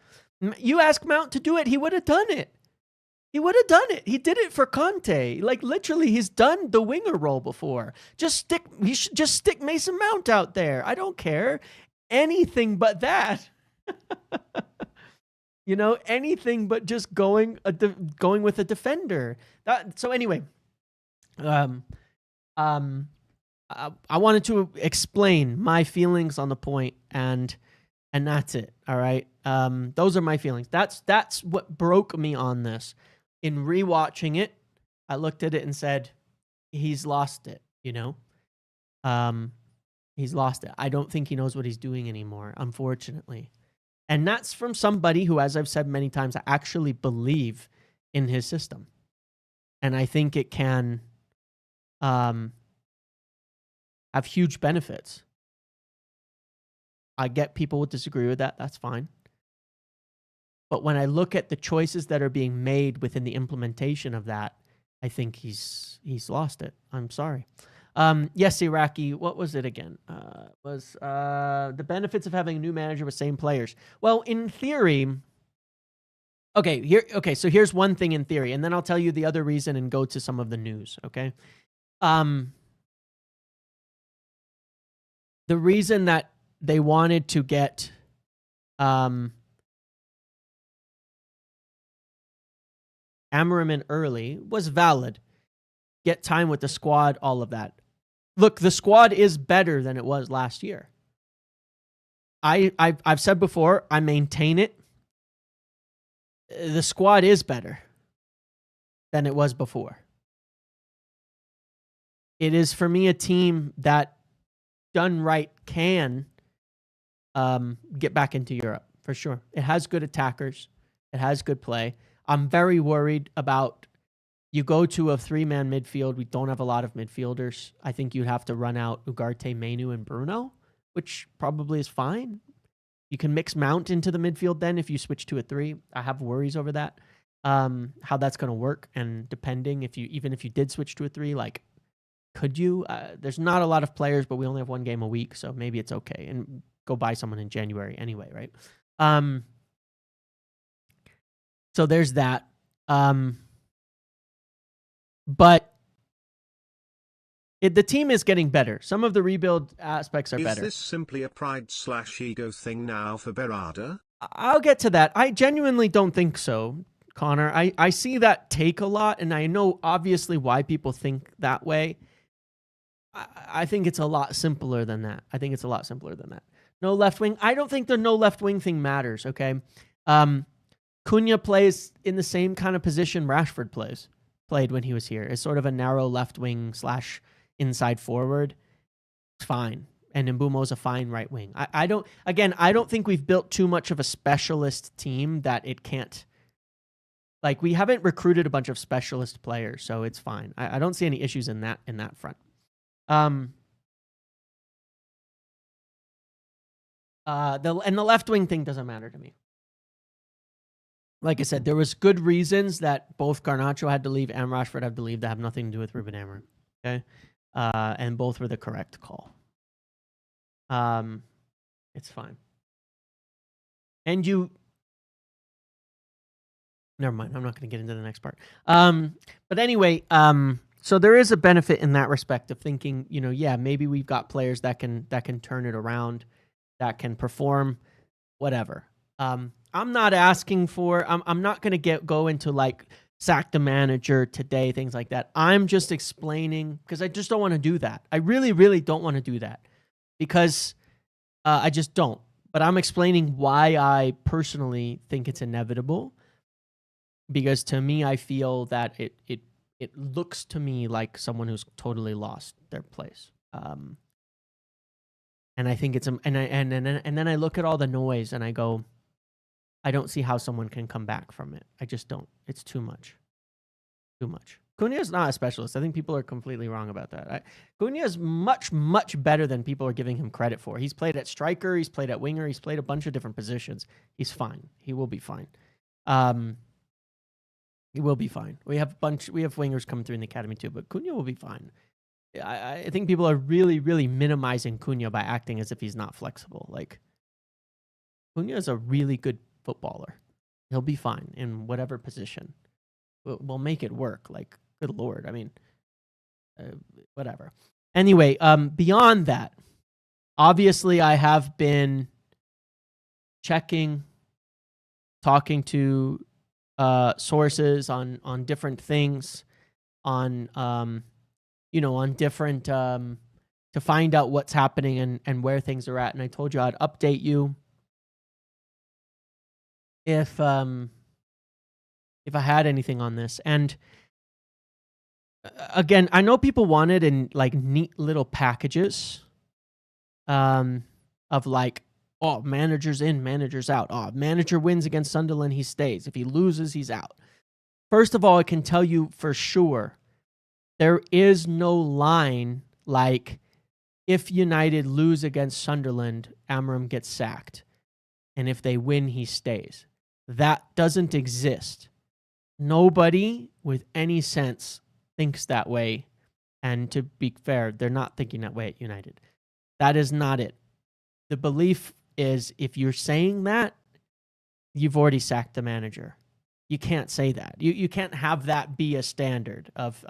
you ask Mount to do it, he would have done it. He would have done it. He did it for Conte. Like, literally, he's done the winger role before. He should just stick Mason Mount out there. I don't care. Anything but that. You know, anything but just going with a defender. So anyway, I wanted to explain my feelings on the point, and that's it. All right. Those are my feelings. That's what broke me on this. In rewatching it, I looked at it and said, he's lost it, you know? He's lost it. I don't think he knows what he's doing anymore, unfortunately. And that's from somebody who, as I've said many times, I actually believe in his system. And I think it can have huge benefits. I get people would disagree with that. That's fine. But when I look at the choices that are being made within the implementation of that, I think he's lost it. I'm sorry. Yes, Iraqi. What was it again? Was the benefits of having a new manager with same players? Well, in theory. Okay. So here's one thing in theory, and then I'll tell you the other reason and go to some of the news. Okay. The reason that they wanted to get Amorim in early was valid. Get time with the squad, all of that. Look, the squad is better than it was last year. I've said before, I maintain it. The squad is better than it was before. It is, for me, a team that, done right, can get back into Europe, for sure. It has good attackers. It has good play. I'm very worried about, you go to a 3-man midfield. We don't have a lot of midfielders. I think you'd have to run out Ugarte, Menu, and Bruno, which probably is fine. You can mix Mount into the midfield then if you switch to a 3. I have worries over that, how that's going to work. And depending, even if you did switch to a 3, like, could you? There's not a lot of players, but we only have one game a week, so maybe it's okay. And go buy someone in January anyway, right? So there's that. But the team is getting better. Some of the rebuild aspects are better. Is this simply a pride/ego thing now for Berardi? I'll get to that. I genuinely don't think so, Connor. I see that take a lot, and I know obviously why people think that way. I think it's a lot simpler than that. No left wing. I don't think the no left wing thing matters, okay? Cunha plays in the same kind of position Rashford played when he was here. It's sort of a narrow left wing / inside forward. It's fine. And Mbeumo's a fine right wing. I don't think we've built too much of a specialist team that it can't. Like, we haven't recruited a bunch of specialist players, so it's fine. I don't see any issues in that front. The left wing thing doesn't matter to me. Like I said, there was good reasons that both Garnacho had to leave and Rashford had to leave that have nothing to do with Ruben Amorim. Okay, and both were the correct call. It's fine. And never mind. I'm not going to get into the next part. But anyway, so there is a benefit in that respect of thinking, yeah, maybe we've got players that can turn it around, that can perform, whatever. I'm not asking for. I'm not going to go into like sack the manager today, things like that. I'm just explaining because I just don't want to do that. I really, really don't want to do that because I just don't. But I'm explaining why I personally think it's inevitable. Because to me, I feel that it looks to me like someone who's totally lost their place. And I think it's and then I look at all the noise and I go, I don't see how someone can come back from it. I just don't. It's too much. Cunha is not a specialist. I think people are completely wrong about that. Cunha is much, much better than people are giving him credit for. He's played at striker. He's played at winger. He's played a bunch of different positions. He's fine. He will be fine. He will be fine. We have wingers coming through in the academy too, but Cunha will be fine. I think people are really, really minimizing Cunha by acting as if he's not flexible. Like, Cunha is a really good footballer. He'll be fine in whatever position. We'll make it work. Like, good Lord. I mean, whatever. Anyway, beyond that, obviously I have been talking to sources on different things, on different to find out what's happening and where things are at. And I told you I'd update you if I had anything on this. And again, I know people want it in like neat little packages of like, oh, manager's in, manager's out. Oh, manager wins against Sunderland, he stays. If he loses, he's out. First of all, I can tell you for sure, there is no line like if United lose against Sunderland, Amorim gets sacked. And if they win, he stays. That doesn't exist. Nobody with any sense thinks that way. And to be fair, they're not thinking that way at United. That is not it. The belief is if you're saying that, you've already sacked the manager. You can't say that. You can't have that be a standard of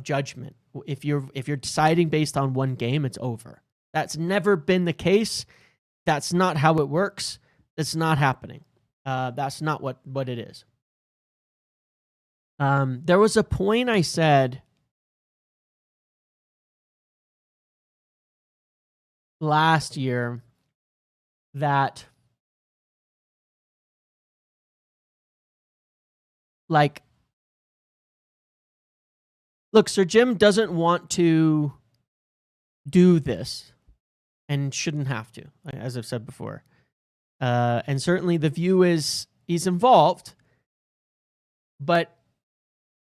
judgment. If you're deciding based on one game, it's over. That's never been the case. That's not how it works. It's not happening. That's not what it is. There was a point I said last year that like, look, Sir Jim doesn't want to do this and shouldn't have to, as I've said before. And certainly the view is he's involved, but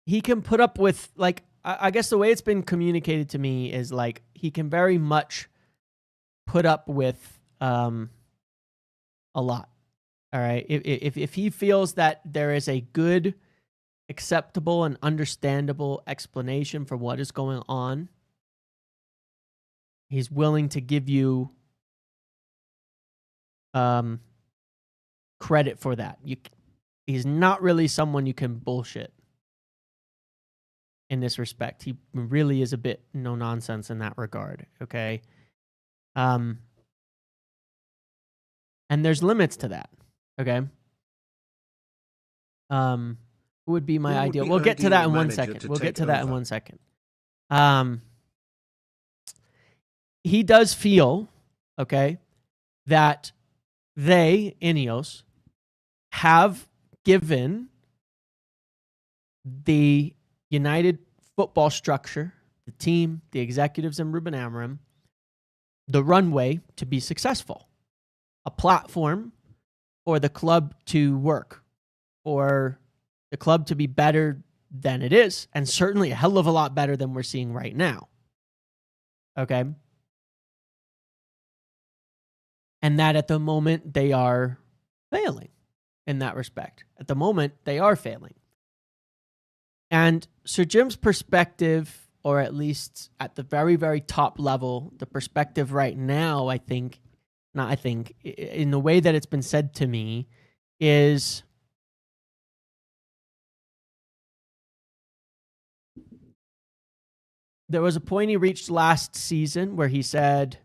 he can put up with, like, I guess the way it's been communicated to me is like he can very much put up with a lot. All right. If he feels that there is a good acceptable and understandable explanation for what is going on, he's willing to give you credit for that. He's not really someone you can bullshit in this respect. He really is a bit no nonsense in that regard, okay? And there's limits to that, okay? Who would be my ideal? We'll get to that in 1 second. We'll get to that in 1 second. He does feel, okay, that they, Ineos, have given the United football structure, the team, the executives, and Ruben Amorim the runway to be successful, a platform for the club to work, for the club to be better than it is, and certainly a hell of a lot better than we're seeing right now. Okay? And that at the moment they are failing in that respect. At the moment, they are failing. And Sir Jim's perspective, or at least at the very, very top level, the perspective right now, in the way that it's been said to me, is there was a point he reached last season where he said,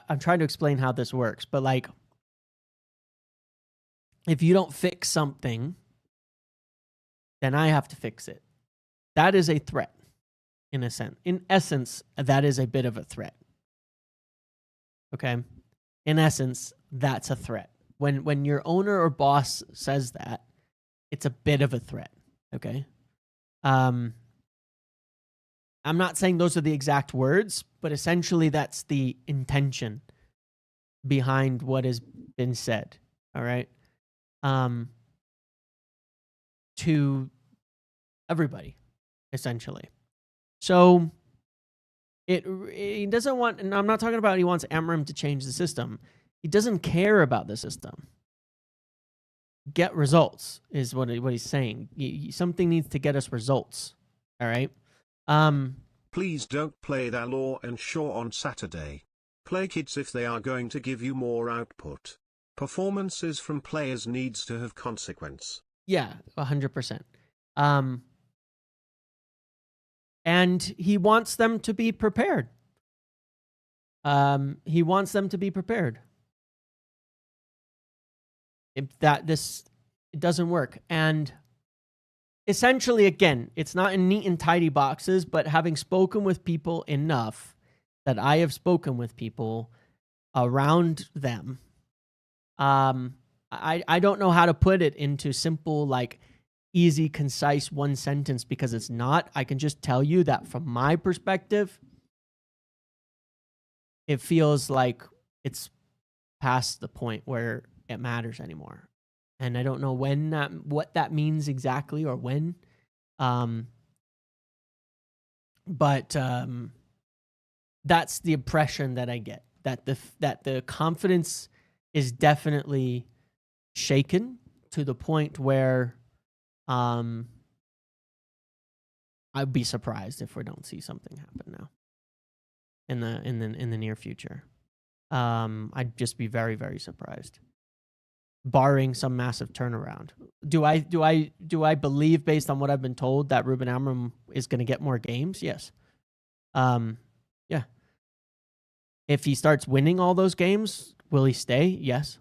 I'm trying to explain how this works, but like, if you don't fix something, then I have to fix it. That is a threat, in a sense. In essence, that is a bit of a threat. Okay? In essence, that's a threat. When your owner or boss says that, it's a bit of a threat. Okay? I'm not saying those are the exact words, but essentially that's the intention behind what has been said. All right? To everybody, essentially. So he doesn't want, and I'm not talking about he wants Amorim to change the system. He doesn't care about the system. Get results is what he's saying. Something needs to get us results. All right. Please don't play that Law and Shaw on Saturday. Play kids if they are going to give you more output. Performances from players needs to have consequence. Yeah, 100%. And he wants them to be prepared. He wants them to be prepared. If it doesn't work. And essentially, again, it's not in neat and tidy boxes, but having spoken with people enough that I have spoken with people around them, I don't know how to put it into simple, like, easy, concise one sentence, because it's not. I can just tell you that from my perspective, it feels like it's past the point where it matters anymore. And I don't know what that means exactly, or when. But that's the impression that I get, that the confidence is definitely shaken to the point where I'd be surprised if we don't see something happen now in the near future. I'd just be very, very surprised, barring some massive turnaround. Do I believe, based on what I've been told, that Ruben Amorim is going to get more games? Yes. Yeah. If he starts winning all those games, will he stay? Yes.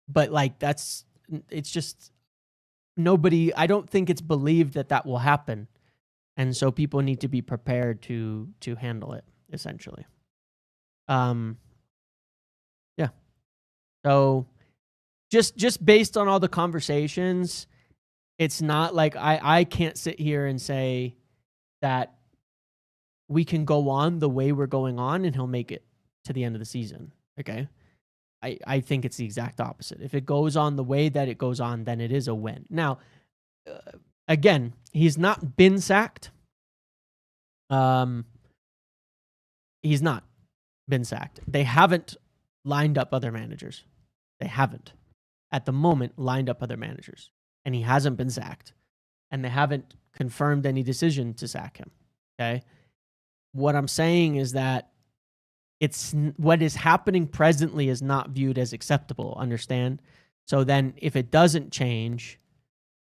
But like, it's just nobody. I don't think it's believed that will happen, and so people need to be prepared to handle it. Essentially, yeah. So just based on all the conversations, it's not like I can't sit here and say that we can go on the way we're going on and he'll make it to the end of the season. Okay. I think it's the exact opposite. If it goes on the way that it goes on, then it is a win. Now, again, he's not been sacked. He's not been sacked. They haven't lined up other managers. They haven't, at the moment, lined up other managers. And he hasn't been sacked. And they haven't confirmed any decision to sack him. Okay? What I'm saying is that what is happening presently is not viewed as acceptable, understand? So then if it doesn't change,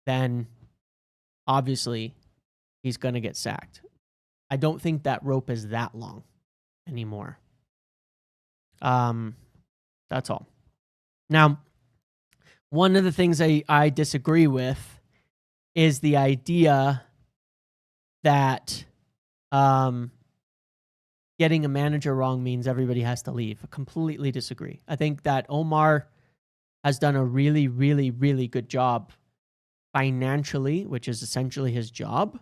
then obviously he's going to get sacked. I don't think that rope is that long anymore. That's all. Now, one of the things I disagree with is the idea that getting a manager wrong means everybody has to leave. I completely disagree. I think that Omar has done a really, really, really good job financially, which is essentially his job,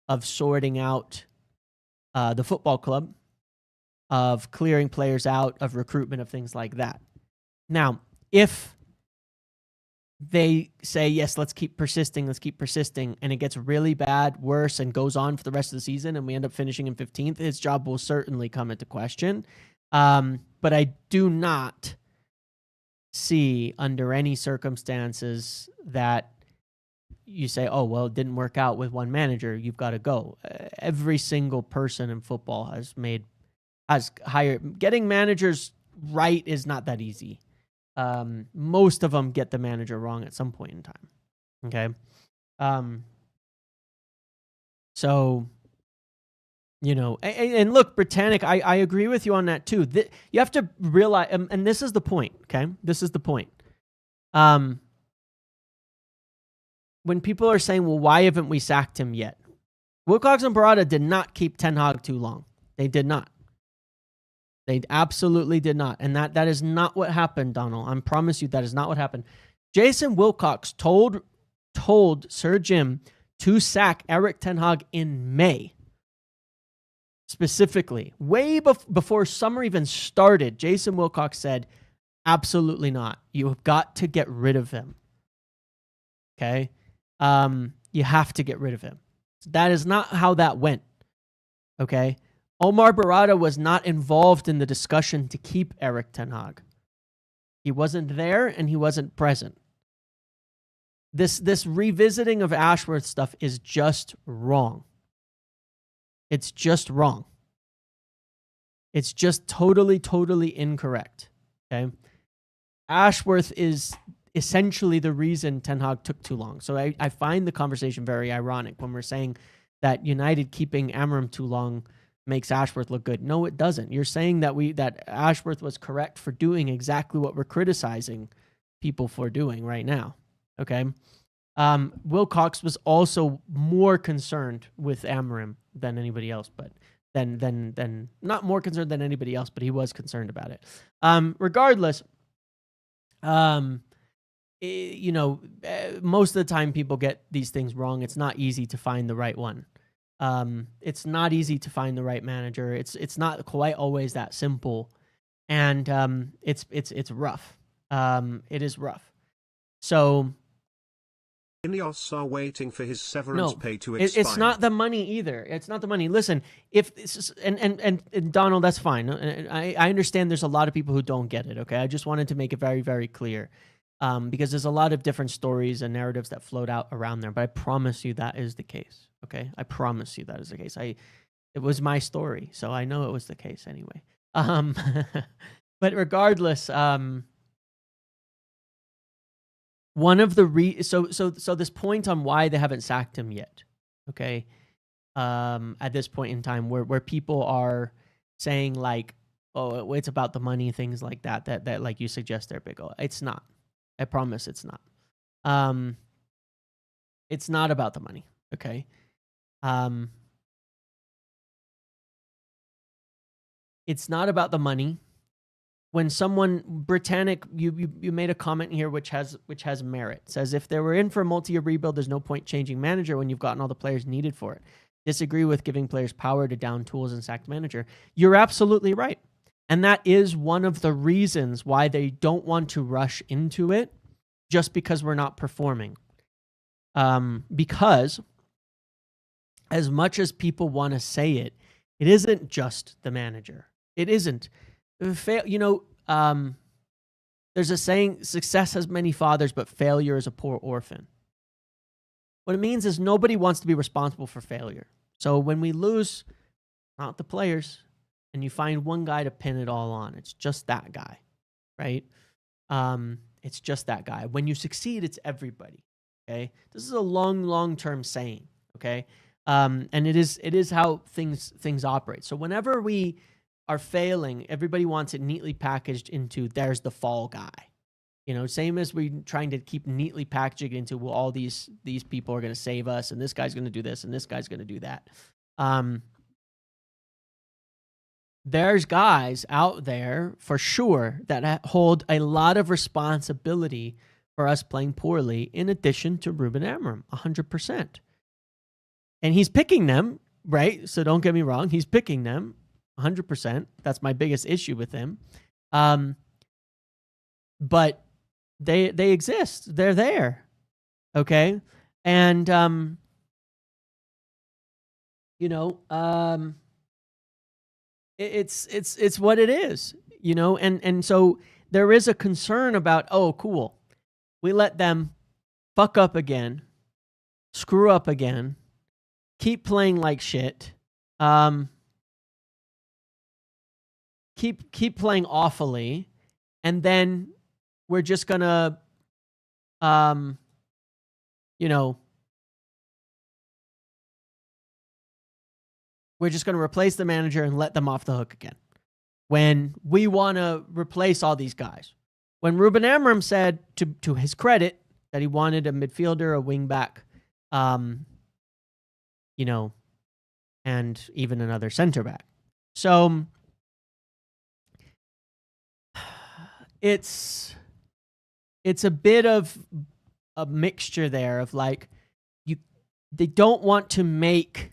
of sorting out the football club, of clearing players out, of recruitment, of things like that. Now, if they say, yes, let's keep persisting, and it gets really bad, worse, and goes on for the rest of the season, and we end up finishing in 15th, his job will certainly come into question. But I do not see under any circumstances that you say, oh, well, it didn't work out with one manager, you've got to go. Every single person in football has hired. Getting managers right is not that easy. Most of them get the manager wrong at some point in time. Okay. So, you know, and look, Britannic, I agree with you on that too. You have to realize, and this is the point, okay? This is the point. When people are saying, well, why haven't we sacked him yet? Wilcox and Barada did not keep Ten Hag too long. They did not. They absolutely did not. And that is not what happened, Donald. I promise you that is not what happened. Jason Wilcox told Sir Jim to sack Erik Ten Hag in May. Specifically. Way before summer even started, Jason Wilcox said, absolutely not. You have got to get rid of him. Okay? You have to get rid of him. That is not how that went. Okay? Omar Barada was not involved in the discussion to keep Erik Ten Hag. He wasn't there and he wasn't present. This revisiting of Ashworth stuff is just wrong. It's just wrong. It's just totally, totally incorrect. Okay? Ashworth is essentially the reason Ten Hag took too long. So I find the conversation very ironic when we're saying that United keeping Amorim too long makes Ashworth look good. No, it doesn't. You're saying that Ashworth was correct for doing exactly what we're criticizing people for doing right now. Okay? Wilcox was also more concerned with Amorim than anybody else, but then not more concerned than anybody else, but he was concerned about it. Regardless, you know, most of the time people get these things wrong. It's not easy to find the right one. It's not easy to find the right manager. It's not quite always that simple, and it's rough. It is rough. So Ineos are waiting for his severance pay to expire. It's not the money either. It's not the money. Listen, if this is, and Donald, that's fine. I understand there's a lot of people who don't get it. Okay, I just wanted to make it very, very clear. Because there's a lot of different stories and narratives that float out around there, but I promise you that is the case. Okay, I promise you that is the case. It was my story, so I know it was the case anyway. But regardless, one of the so this point on why they haven't sacked him yet. Okay, at this point in time, where people are saying like, oh, it's about the money, things like that like you suggest there, Big O. It's not. I promise it's not. It's not about the money, okay? It's not about the money. When someone, Britannic, you made a comment here which has merit. It says, if they were in for a multi-year rebuild, there's no point changing manager when you've gotten all the players needed for it. Disagree with giving players power to down tools and sack manager. You're absolutely right. And that is one of the reasons why they don't want to rush into it, just because we're not performing. Because as much as people want to say it, it isn't just the manager. It isn't. You know, There's a saying, success has many fathers, but failure is a poor orphan. What it means is nobody wants to be responsible for failure. So when we lose, not the players, and you find one guy to pin it all on, it's just that guy, right? It's just that guy. When you succeed, it's everybody. Okay, this is a long-term saying. Okay, and it is how things operate. So whenever we are failing, everybody wants it neatly packaged into there's the fall guy. Same as we trying to keep neatly packaging into, well, all these people are going to save us, and this guy's going to do this, and this guy's going to do that. There's guys out there for sure that hold a lot of responsibility for us playing poorly, in addition to Ruben Amorim, 100%. And he's picking them, right? So don't get me wrong. He's picking them 100%. That's my biggest issue with him. But they exist. They're there. Okay? And, it's what it is, and so there is a concern about, oh, cool, we let them fuck up again, screw up again, keep playing like shit, keep playing awfully, and then we're just gonna we're just going to replace the manager and let them off the hook again. When we want to replace all these guys. When Ruben Amorim said, to his credit, that he wanted a midfielder, a wingback, and even another center back. So it's a bit of a mixture there of like, they don't want to make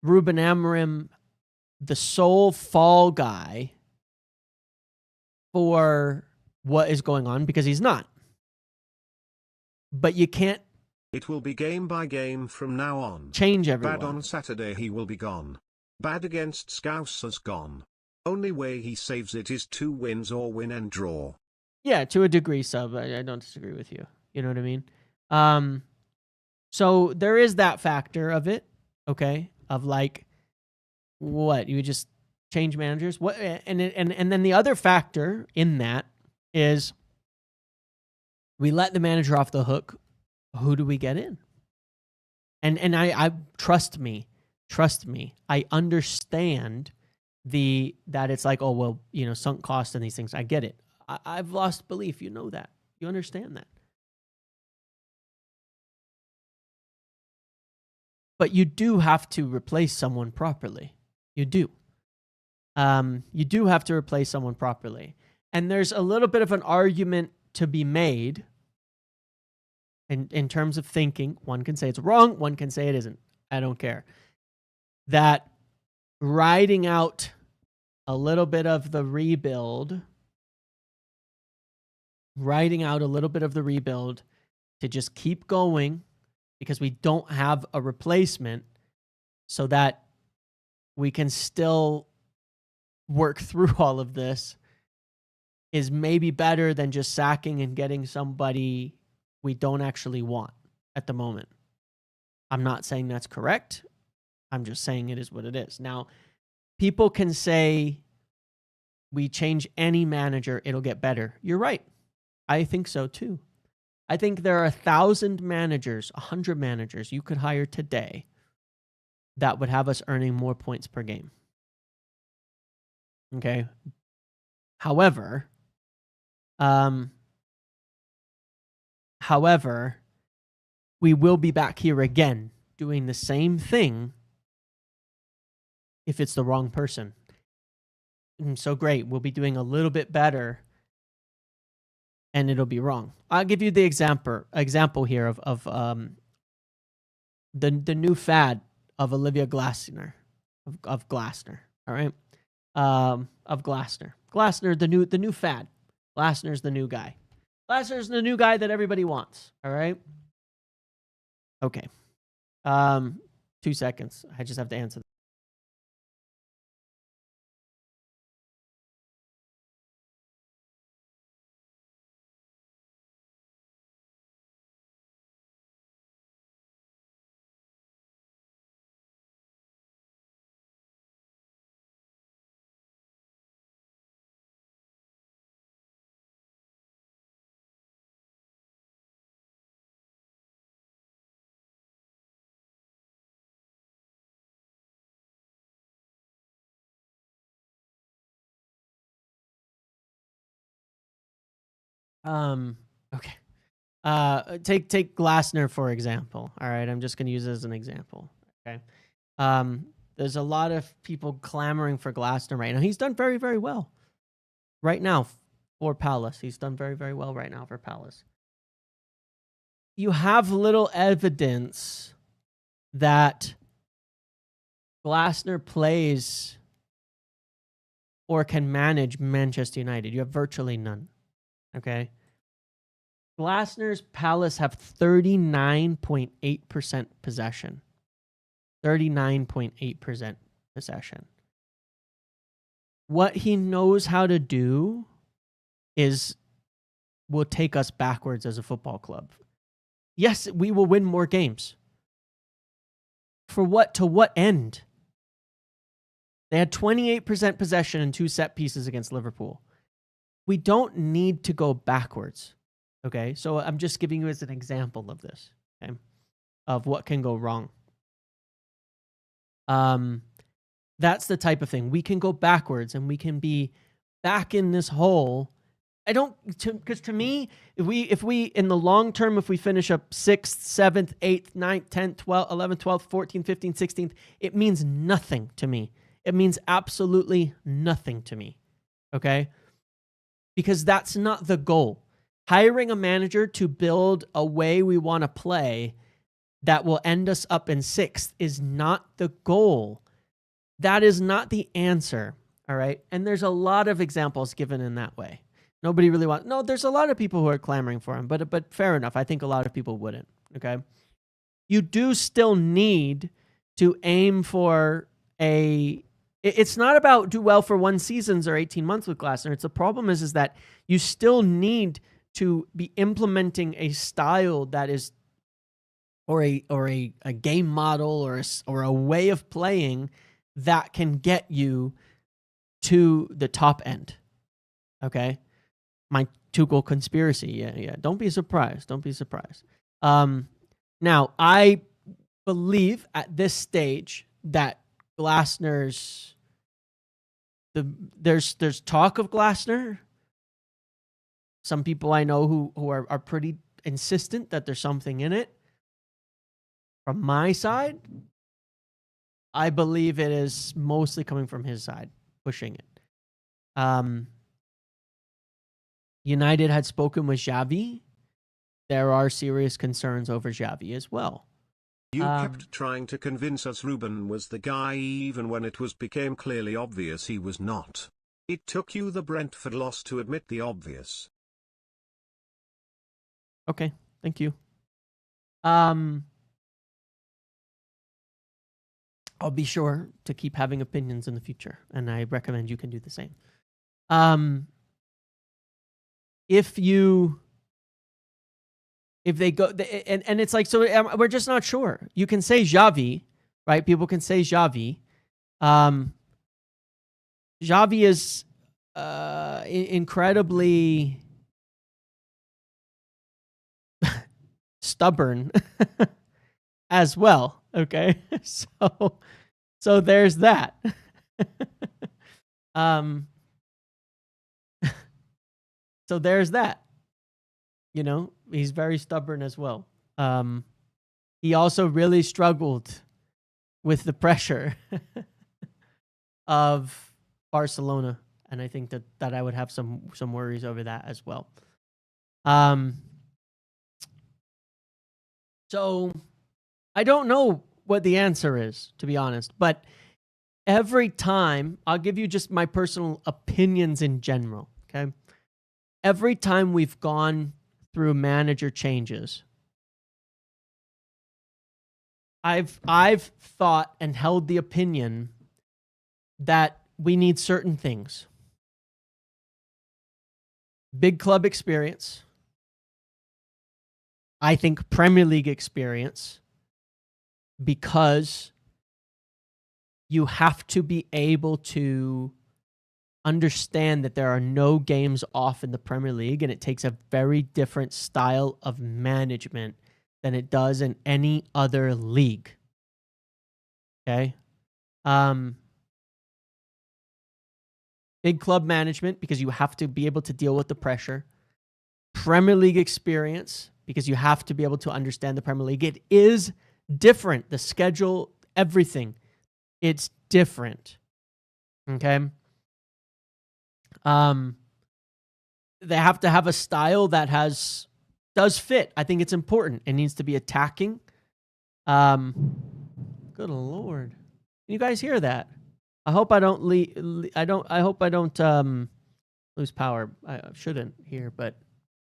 Ruben Amorim the sole fall guy for what is going on, because he's not. But you can't. It will be game by game from now on. Change everyone. Bad on Saturday, he will be gone. Bad against Scousers, gone. Only way he saves it is 2 wins or win and draw. Yeah, to a degree, Sub. I don't disagree with you. You know what I mean? So there is that factor of it, okay? Of like, what, you just change managers? What? And then the other factor in that is we let the manager off the hook. Who do we get in? And I trust me, I understand that it's like, oh, well, sunk cost and these things. I get it. I've lost belief. You know that. You understand that. But you do have to replace someone properly. You do. You do have to replace someone properly. And there's a little bit of an argument to be made in terms of thinking. One can say it's wrong. One can say it isn't. I don't care. That riding out a little bit of the rebuild, to just keep going because we don't have a replacement, so that we can still work through all of this, is maybe better than just sacking and getting somebody we don't actually want at the moment. I'm not saying that's correct. I'm just saying it is what it is. Now, people can say we change any manager, it'll get better. You're right. I think so too. I think there are 1,000 managers, 100 managers you could hire today that would have us earning more points per game. Okay. However, we will be back here again doing the same thing if it's the wrong person. So great, we'll be doing a little bit better and it'll be wrong. I'll give you the example here of the new fad of Olivia Glasner, of Glasner, all right? Of Glasner. Glasner, the new fad. Glasner's the new guy. Glasner's the new guy that everybody wants, all right? Okay. 2 seconds. I just have to answer. Okay. Take Glasner for example. All right, I'm just going to use it as an example. Okay. There's a lot of people clamoring for Glasner right now. He's done very, very well right now for Palace. He's done very, very well right now for Palace. You have little evidence that Glasner plays or can manage Manchester United. You have virtually none. Okay. Glasner's Palace have 39.8% possession. 39.8% possession. What he knows how to do will take us backwards as a football club. Yes, we will win more games. For what? To what end? They had 28% possession and 2 set pieces against Liverpool. We don't need to go backwards. Okay, so I'm just giving you as an example of this, okay, of what can go wrong. That's the type of thing. We can go backwards and we can be back in this hole. Because to me, if we in the long term, if we finish up 6th, 7th, 8th, 9th, 10th, 12th, 11th, 12th, 14th, 15th, 16th, it means nothing to me. It means absolutely nothing to me. Okay? Because that's not the goal. Hiring a manager to build a way we want to play that will end us up in 6th is not the goal. That is not the answer. All right? And there's a lot of examples given in that way. Nobody really wants... No, there's a lot of people who are clamoring for him, but fair enough. I think a lot of people wouldn't. Okay? You do still need to aim for a... It's not about do well for 1 season or 18 months with Glasner. It's the problem is that you still need to be implementing a style that is, or a game model or a way of playing that can get you to the top end. Okay, my Tuchel conspiracy. Yeah. Don't be surprised. Now I believe at this stage that Glasner's there's talk of Glasner. Some people I know who are pretty insistent that there's something in it. From my side, I believe it is mostly coming from his side, pushing it. United had spoken with Xavi. There are serious concerns over Xavi as well. You kept trying to convince us Ruben was the guy even when it became clearly obvious he was not. It took you the Brentford loss to admit the obvious. Okay, thank you. I'll be sure to keep having opinions in the future, and I recommend you can do the same. If they go, and it's like, so we're just not sure. You can say Xavi, right? People can say Xavi. Xavi is incredibly stubborn as well. Okay, so there's that. So there's that. You know, he's very stubborn as well. He also really struggled with the pressure of Barcelona, and I think that I would have some worries over that as well. So I don't know what the answer is, to be honest, but every time, I'll give you just my personal opinions in general, okay? Every time we've gone through manager changes, I've thought and held the opinion that we need certain things. Big club experience. I think Premier League experience, because you have to be able to understand that there are no games off in the Premier League, and it takes a very different style of management than it does in any other league. Okay? Big club management, because you have to be able to deal with the pressure. Premier League experience, because you have to be able to understand the Premier League. It is different. The schedule, everything. It's different. Okay? They have to have a style that does fit. I think it's important. It needs to be attacking. Good Lord. Can you guys hear that? I hope I don't I hope I don't lose power. I shouldn't here, but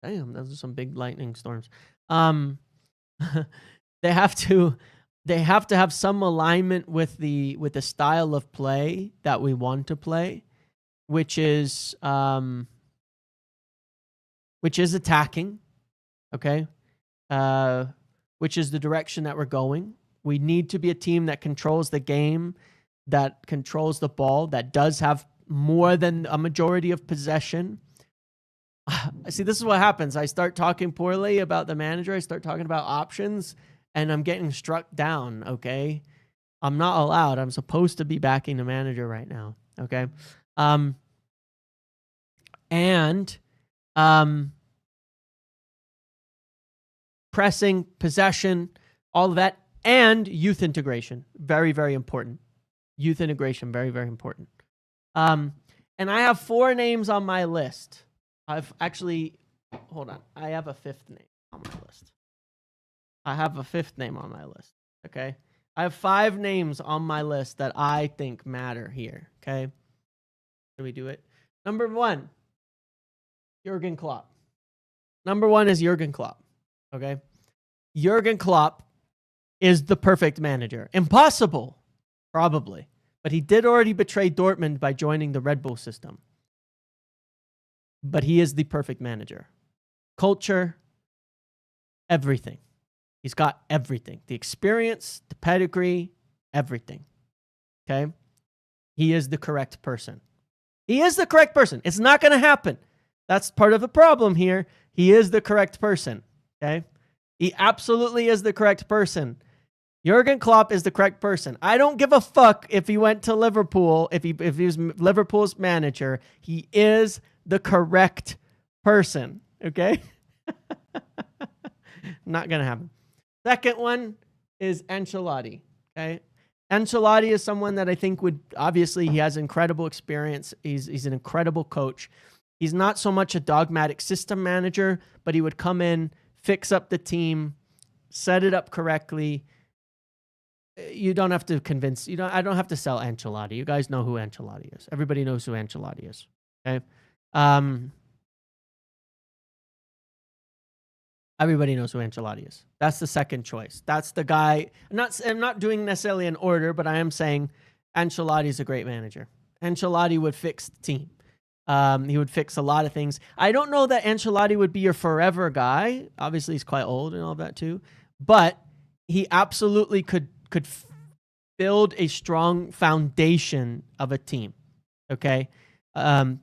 damn, those are some big lightning storms. They have to have some alignment with the style of play that we want to play, which is attacking, okay? Which is the direction that we're going. We need to be a team that controls the game, that controls the ball, that does have more than a majority of possession. See, this is what happens. I start talking poorly about the manager. I start talking about options, and I'm getting struck down, okay? I'm not allowed. I'm supposed to be backing the manager right now, okay? Pressing, possession, all of that, and youth integration. Very, very important. Youth integration, very, very important. And I have 4 names on my list. I've actually, hold on. I have a 5th name on my list. Okay? I have 5 names on my list that I think matter here, okay? Can we do it? Number 1, Jurgen Klopp. Number 1 is Jurgen Klopp, okay? Jurgen Klopp is the perfect manager. Impossible, probably. But he did already betray Dortmund by joining the Red Bull system. But he is the perfect manager. Culture, everything. He's got everything. The experience, the pedigree, everything. Okay? He is the correct person. He is the correct person. It's not going to happen. That's part of the problem here. He is the correct person. Okay? He absolutely is the correct person. Jurgen Klopp is the correct person. I don't give a fuck if he went to Liverpool, if he was Liverpool's manager. He is the correct person. Okay? Not going to happen. Second one is Ancelotti. Okay? Ancelotti is someone that I think he has incredible experience. He's an incredible coach. He's not so much a dogmatic system manager, but he would come in, fix up the team, set it up correctly. You don't have to convince. I don't have to sell Ancelotti. You guys know who Ancelotti is. Everybody knows who Ancelotti is. Okay. Everybody knows who Ancelotti is. That's the second choice. That's the guy. I'm not doing necessarily an order, but I am saying Ancelotti is a great manager. Ancelotti would fix the team. He would fix a lot of things. I don't know that Ancelotti would be your forever guy. Obviously, he's quite old and all that too. But he absolutely could build a strong foundation of a team. Okay?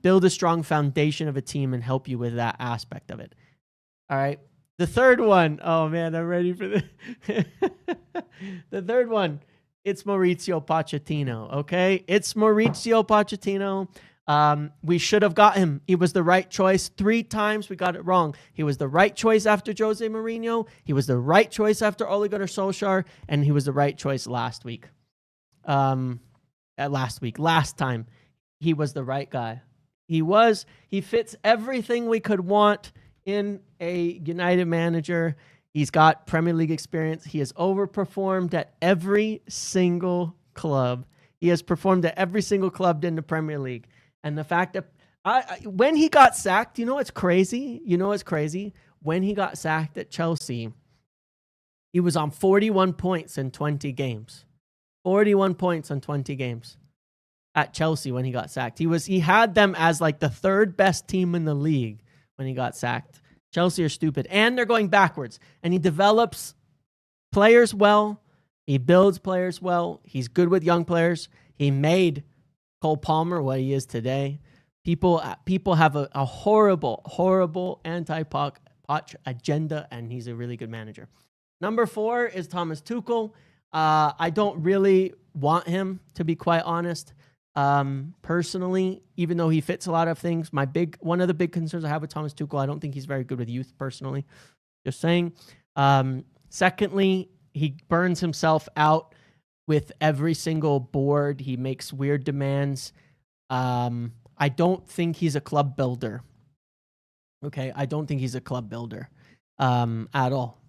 Build a strong foundation of a team and help you with that aspect of it. All right? The third one, oh man, I'm ready for this. The third one, it's Mauricio Pochettino, okay? It's Mauricio Pochettino. We should have got him. He was the right choice. 3 times we got it wrong. He was the right choice after Jose Mourinho. He was the right choice after Ole Gunnar Solskjaer. And he was the right choice last week. Last time, he was the right guy. He fits everything we could want in a United manager. He's got Premier League experience. He has overperformed at every single club. He has performed at every single club in the Premier League. And the fact that when he got sacked, you know what's crazy? When he got sacked at Chelsea, he was on 41 points in 20 games. 41 points in 20 games at Chelsea when he got sacked. He had them as like the 3rd best team in the league when he got sacked. Chelsea are stupid. And they're going backwards. And he develops players well. He builds players well. He's good with young players. He made Cole Palmer what he is today. People have a horrible, horrible anti-Poch agenda, and he's a really good manager. Number 4 is Thomas Tuchel. I don't really want him, to be quite honest. Personally, even though he fits a lot of things, one of the big concerns I have with Thomas Tuchel, I don't think he's very good with youth personally. Just saying. Secondly, he burns himself out with every single board. He makes weird demands. I don't think he's a club builder. Okay, I don't think he's a club builder at all.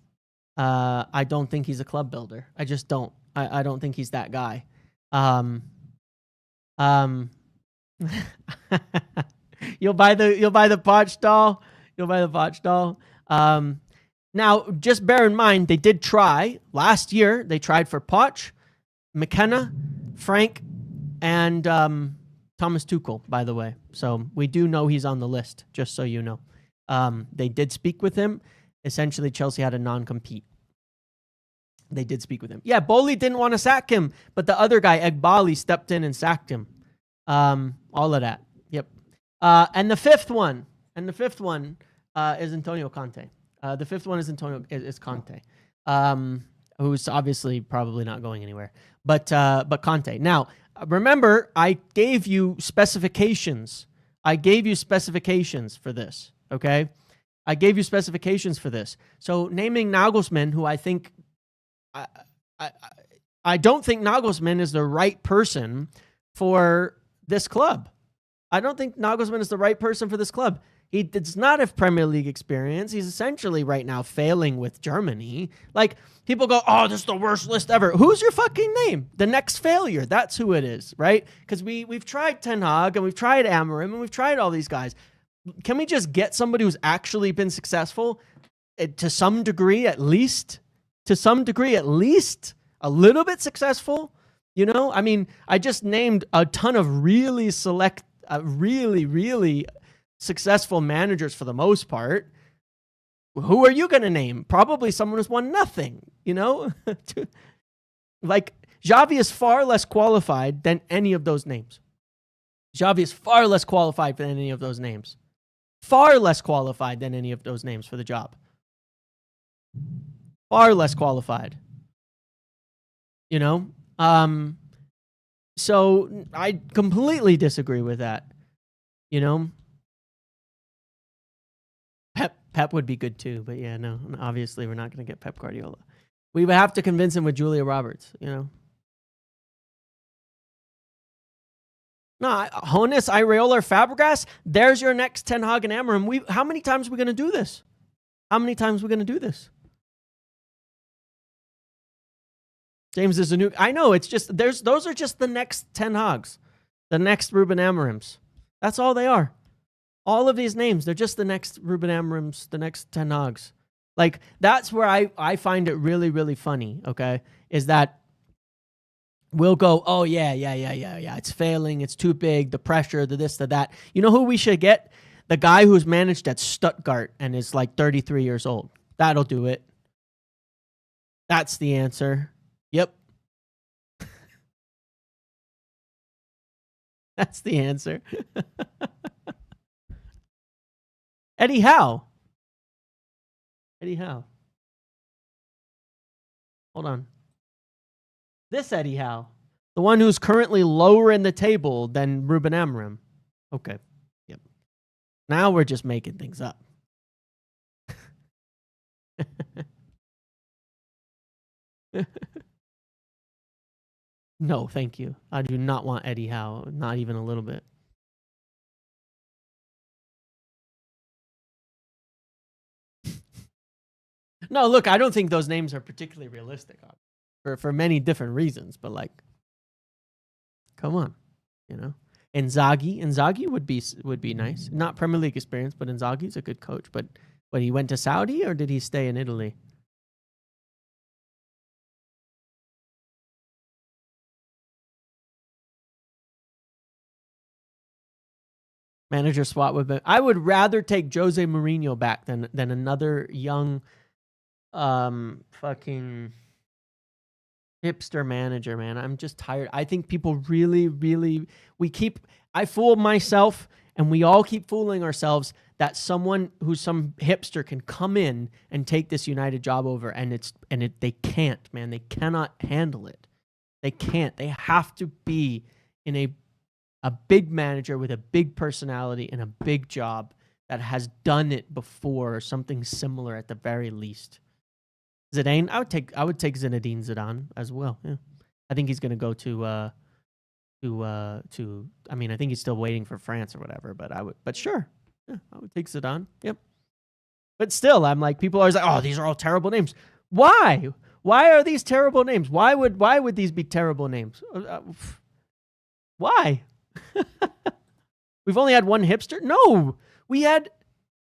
I don't think he's a club builder. I just don't. I don't think he's that guy. You'll buy the Poch doll. You'll buy the Poch doll. Now, just bear in mind, they did try last year. They tried for Poch, McKenna, Frank, and Thomas Tuchel, by the way. So we do know he's on the list, just so you know. They did speak with him. Essentially, Chelsea had a non-compete. They did speak with him. Yeah, Bowley didn't want to sack him, but the other guy, Egbali, stepped in and sacked him. All of that. Yep. And the fifth one is Antonio Conte. The fifth one is Conte, who's obviously probably not going anywhere. But Conte. Now, remember, I gave you specifications. I gave you specifications for this. Okay, I gave you specifications for this. So naming Nagelsmann, who I think, I don't think Nagelsmann is the right person for this club. I don't think Nagelsmann is the right person for this club. He does not have Premier League experience. He's essentially right now failing with Germany. Like, people go, oh, this is the worst list ever. Who's your fucking name? The next failure. That's who it is, right? Because we've tried Ten Hag and we've tried Amorim and we've tried all these guys. Can we just get somebody who's actually been successful to some degree at least? To some degree at least? A little bit successful? You know? I mean, I just named a ton of really successful managers for the most part. Who are you going to name? Probably someone who's won nothing, you know? Like, Xavi is far less qualified than any of those names. Xavi is far less qualified than any of those names. Far less qualified than any of those names for the job. Far less qualified. You know? So I completely disagree with that. You know? Pep would be good too, but yeah, no, obviously we're not going to get Pep Guardiola. We would have to convince him with Julia Roberts, you know? No, Honus, Iraola, or Fabregas, there's your next Ten Hag and Amorim. How many times are we going to do this? How many times are we going to do this? James is a new... I know, it's just... Those are just the next Ten Hags. The next Ruben Amorims. That's all they are. All of these names, they're just the next Ruben Amorims, the next Ten Hags. Like, that's where I find it really, really funny, okay? Is that we'll go, oh, yeah, it's failing, it's too big, the pressure, the this, the that. You know who we should get? The guy who's managed at Stuttgart and is like 33 years old. That'll do it. That's the answer. Yep. That's the answer. Eddie Howe. Hold on. This Eddie Howe. The one who's currently lower in the table than Ruben Amorim. Okay. Yep. Now we're just making things up. No, thank you. I do not want Eddie Howe. Not even a little bit. No, look, I don't think those names are particularly realistic for many different reasons, but like, come on, you know. Inzaghi would be nice. Not Premier League experience, but Inzaghi's a good coach. But he went to Saudi or did he stay in Italy? Manager swap would be. I would rather take Jose Mourinho back than another young fucking hipster manager, man. I'm just tired. I think people really I fool myself and we all keep fooling ourselves that someone who's some hipster can come in and take this United job over and they can't, man. They cannot handle it. They can't. They have to be in a A big manager with a big personality and a big job that has done it before, or something similar at the very least. Zidane, I would take Zinedine Zidane as well. Yeah. I think he's going to go to I mean, I think he's still waiting for France or whatever, but sure. Yeah, I would take Zidane. Yep. But still, I'm like, people are always like, "Oh, these are all terrible names." Why? Why are these terrible names? Why would these be terrible names? Why? We've only had one hipster? No.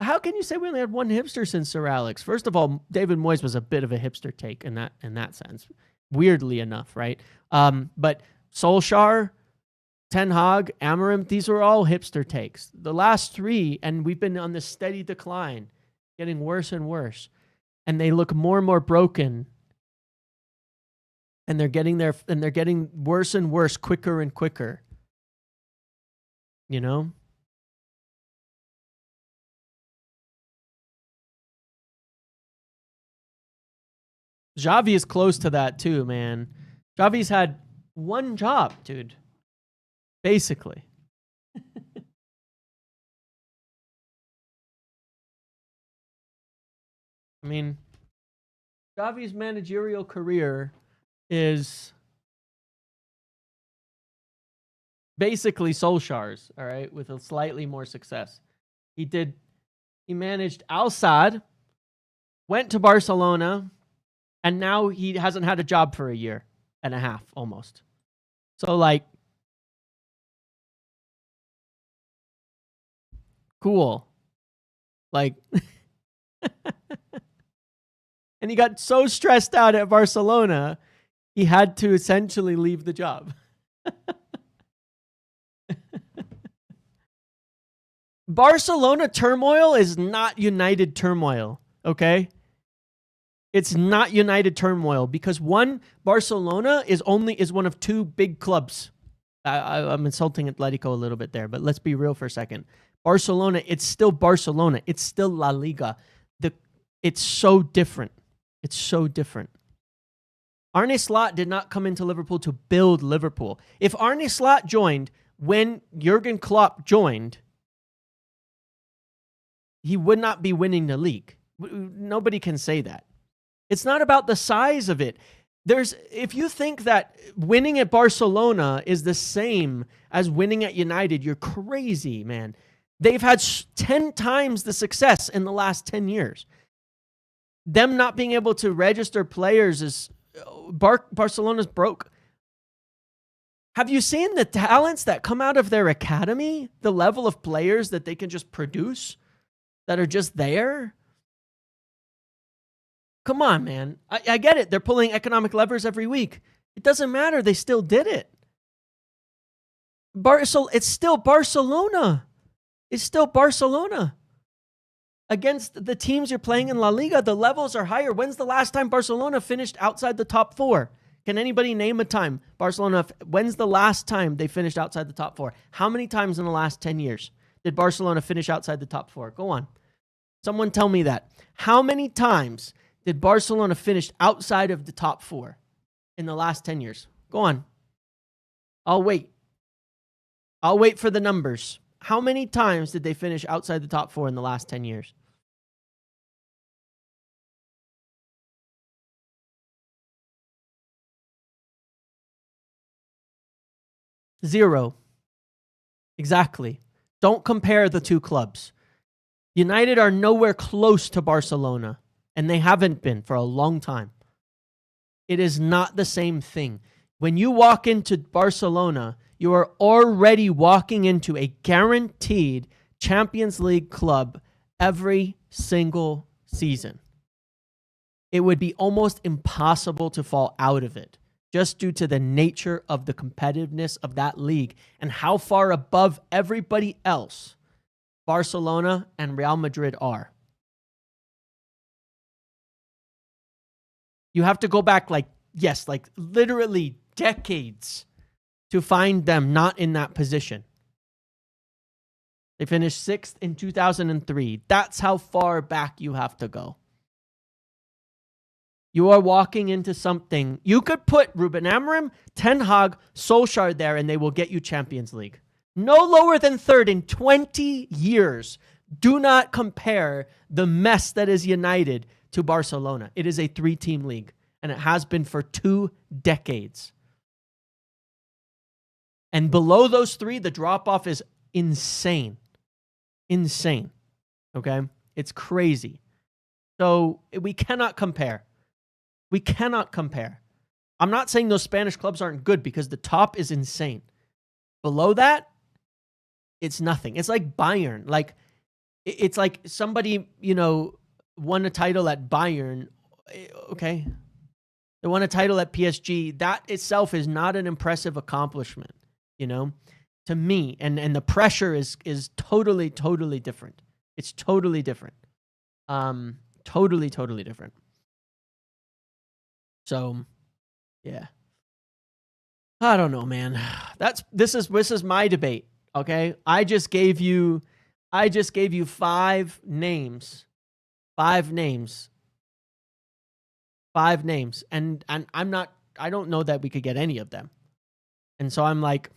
How can you say we only had one hipster since Sir Alex? First of all, David Moyes was a bit of a hipster take in that sense. Weirdly enough, right? But Solskjaer, Ten Hag, Amorim, these were all hipster takes. The last three, and we've been on this steady decline, getting worse and worse. And they look more and more broken. And they're getting worse and worse, quicker and quicker. You know? Xavi is close to that too, man. Xavi's had one job, dude. Basically. I mean, Xavi's managerial career is basically Solskjaer's, all right, with a slightly more success. He managed Al Sadd, went to Barcelona, and now he hasn't had a job for a year and a half almost. So, like, cool. Like, and he got so stressed out at Barcelona, he had to essentially leave the job. Barcelona turmoil is not United turmoil, okay? It's not United turmoil because Barcelona is one of two big clubs. I'm insulting Atletico a little bit there, but let's be real for a second. Barcelona, it's still Barcelona. It's still La Liga. It's so different. It's so different. Arne Slot did not come into Liverpool to build Liverpool. If Arne Slot joined when Jurgen Klopp joined, he would not be winning the league. Nobody can say that. It's not about the size of it. If you think that winning at Barcelona is the same as winning at United, you're crazy, man. They've had 10 times the success in the last 10 years. Them not being able to register players is Barcelona's broke. Have you seen the talents that come out of their academy? The level of players that they can just produce that are just there? Come on, man. I get it. They're pulling economic levers every week. It doesn't matter. They still did it. It's still Barcelona. It's still Barcelona. Against the teams you're playing in La Liga, the levels are higher. When's the last time Barcelona finished outside the top four? Can anybody name a time? When's the last time they finished outside the top four? How many times in the last 10 years did Barcelona finish outside the top four? Go on. Someone tell me that. How many times did Barcelona finish outside of the top four in the last 10 years? Go on. I'll wait. I'll wait for the numbers. How many times did they finish outside the top four in the last 10 years? Zero. Exactly. Don't compare the two clubs. United are nowhere close to Barcelona, and they haven't been for a long time. It is not the same thing. When you walk into Barcelona, you are already walking into a guaranteed Champions League club every single season. It would be almost impossible to fall out of it just due to the nature of the competitiveness of that league and how far above everybody else Barcelona and Real Madrid are. You have to go back like literally decades to find them not in that position. They finished 6th in 2003. That's how far back you have to go. You are walking into something. You could put Ruben Amorim, Ten Hag, Solskjaer there, and they will get you Champions League. No lower than third in 20 years. Do not compare the mess that is United to Barcelona. It is a 3-team league, and it has been for 2 decades. And below those 3, the drop-off is insane. Insane. Okay? It's crazy. So we cannot compare. We cannot compare. I'm not saying those Spanish clubs aren't good because the top is insane. Below that, it's nothing. It's like Bayern. Like, it's like somebody, won a title at Bayern. Okay. They won a title at PSG. That itself is not an impressive accomplishment, to me. And the pressure is totally, totally different. It's totally different. Totally, totally different. So, yeah. I don't know, man. This is my debate. Okay. I just gave you 5 names. 5 names. 5 names. And I don't know that we could get any of them. And so I'm like,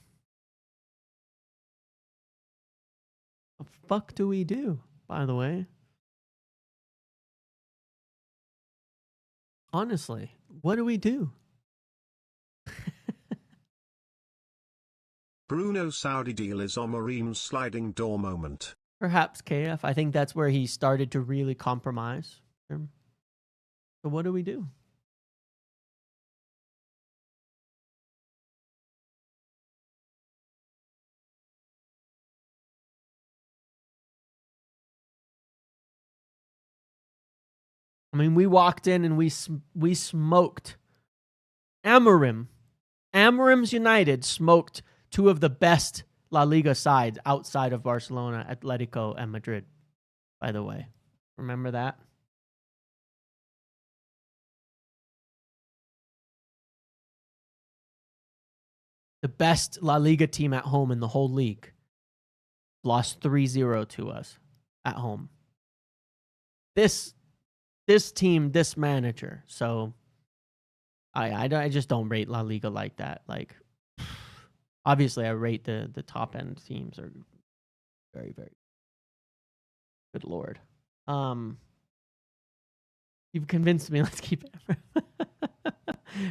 what the fuck do we do, by the way? Honestly, what do we do? Bruno Saudi deal is Amorim's sliding door moment. Perhaps, KF. I think that's where he started to really compromise. So what do we do? I mean, we walked in and we smoked. Amorim's United smoked 2 of the best La Liga sides outside of Barcelona, Atletico, and Madrid, by the way. Remember that? The best La Liga team at home in the whole league lost 3-0 to us at home. This team, this manager. So I just don't rate La Liga like that. Like, obviously, I rate the top end teams are very, very good. Lord, you've convinced me. Let's keep it.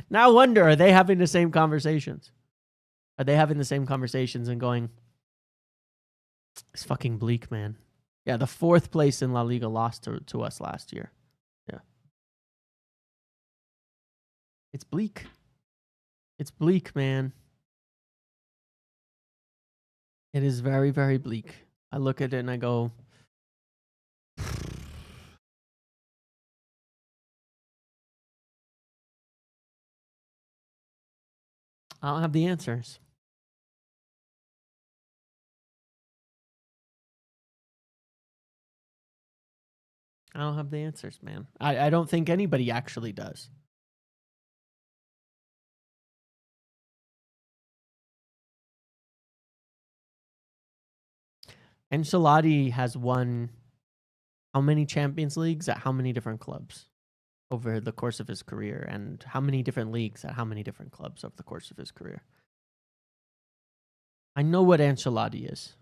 Now, wonder, are they having the same conversations? Are they having the same conversations and going, it's fucking bleak, man? Yeah, the 4th place in La Liga lost to us last year. Yeah, it's bleak. It's bleak, man. It is very, very bleak. I look at it and I go, I don't have the answers. I don't have the answers, man. I don't think anybody actually does. Ancelotti has won how many Champions Leagues at how many different clubs over the course of his career, and how many different leagues at how many different clubs over the course of his career. I know what Ancelotti is.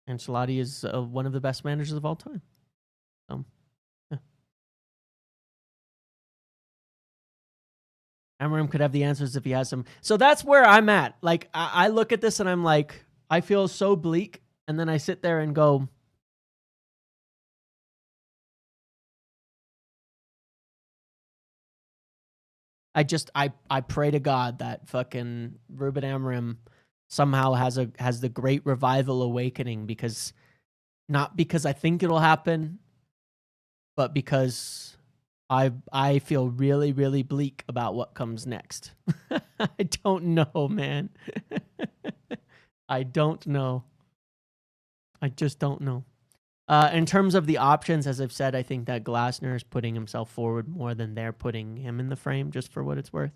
Ancelotti is one of the best managers of all time. Yeah. Amorim could have the answers if he has them. So that's where I'm at. Like, I look at this and I'm like, I feel so bleak. And then I sit there and go, I pray to God that fucking Ruben Amorim somehow has the great revival awakening, not because I think it'll happen, but because I feel really, really bleak about what comes next. I don't know, man. I don't know. I just don't know. In terms of the options, as I've said, I think that Glasner is putting himself forward more than they're putting him in the frame, just for what it's worth.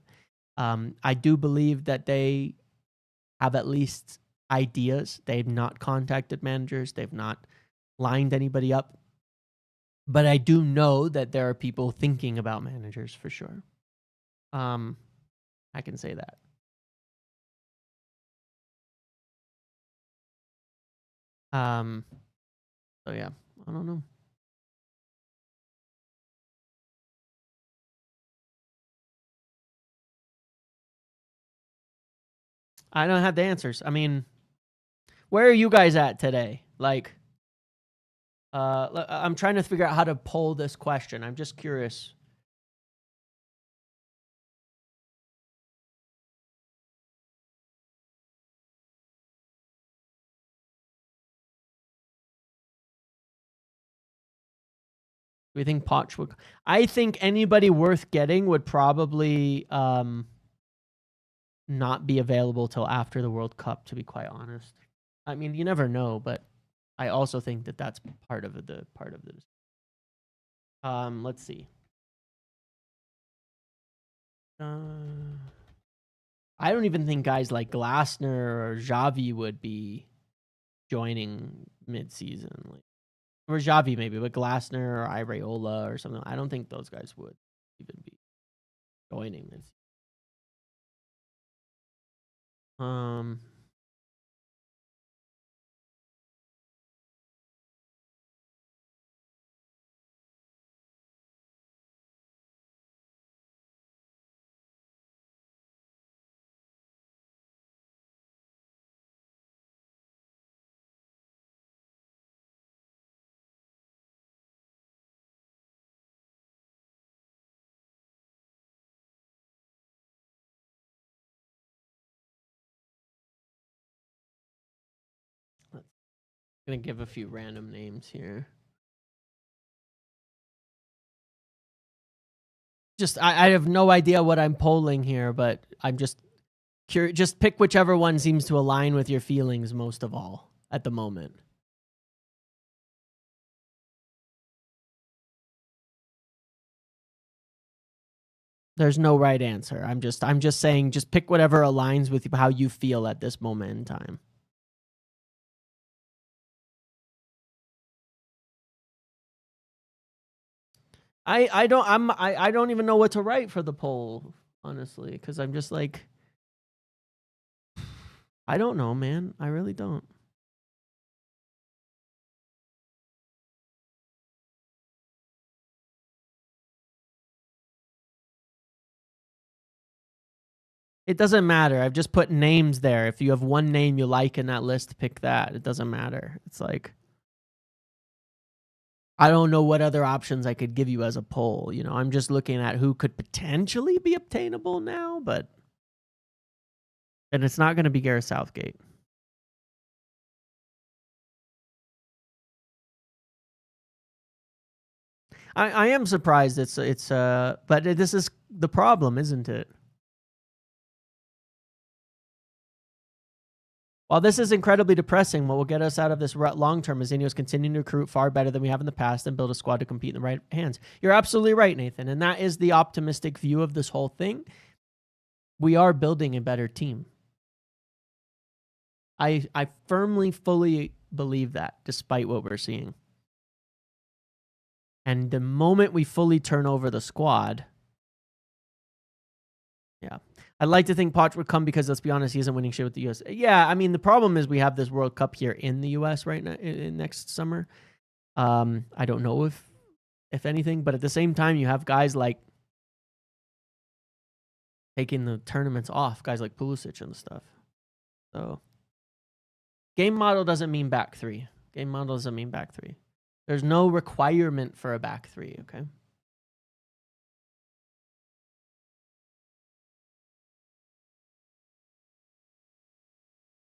I do believe that they have at least ideas. They've not contacted managers. They've not lined anybody up. But I do know that there are people thinking about managers for sure. I can say that. So yeah, I don't know. I don't have the answers. I mean, where are you guys at today? Like, I'm trying to figure out how to poll this question. I'm just curious. Do we think Poch would? I think anybody worth getting would probably not be available till after the World Cup, to be quite honest. I mean, you never know, but I also think that that's part of the. Let's see. I don't even think guys like Glasner or Xavi would be joining mid-season. Like, or Xavi maybe, but Glasner or Iraola or something. I don't think those guys would even be joining mid-season. I'm gonna give a few random names here. Just I have no idea what I'm polling here, but I'm just curious. Just pick whichever one seems to align with your feelings most of all at the moment. There's no right answer. I'm just saying just pick whatever aligns with how you feel at this moment in time. I don't even know what to write for the poll, honestly, because I'm just like, I don't know, man. I really don't. It doesn't matter. I've just put names there. If you have one name you like in that list, pick that. It doesn't matter. It's like, I don't know what other options I could give you as a poll. You know, I'm just looking at who could potentially be obtainable now, and it's not going to be Gareth Southgate. I am surprised but this is the problem, isn't it? While this is incredibly depressing, what will get us out of this rut long term is Ineos continuing to recruit far better than we have in the past and build a squad to compete in the right hands. You're absolutely right, Nathan. And that is the optimistic view of this whole thing. We are building a better team. I firmly, fully believe that, despite what we're seeing. And the moment we fully turn over the squad, yeah. I'd like to think Poch would come because, let's be honest, he isn't winning shit with the U.S. Yeah, I mean, the problem is we have this World Cup here in the U.S. right now, next summer. I don't know if anything, but at the same time, you have guys like taking the tournaments off, guys like Pulisic and stuff. So, game model doesn't mean back three. Game model doesn't mean back three. There's no requirement for a back three, okay?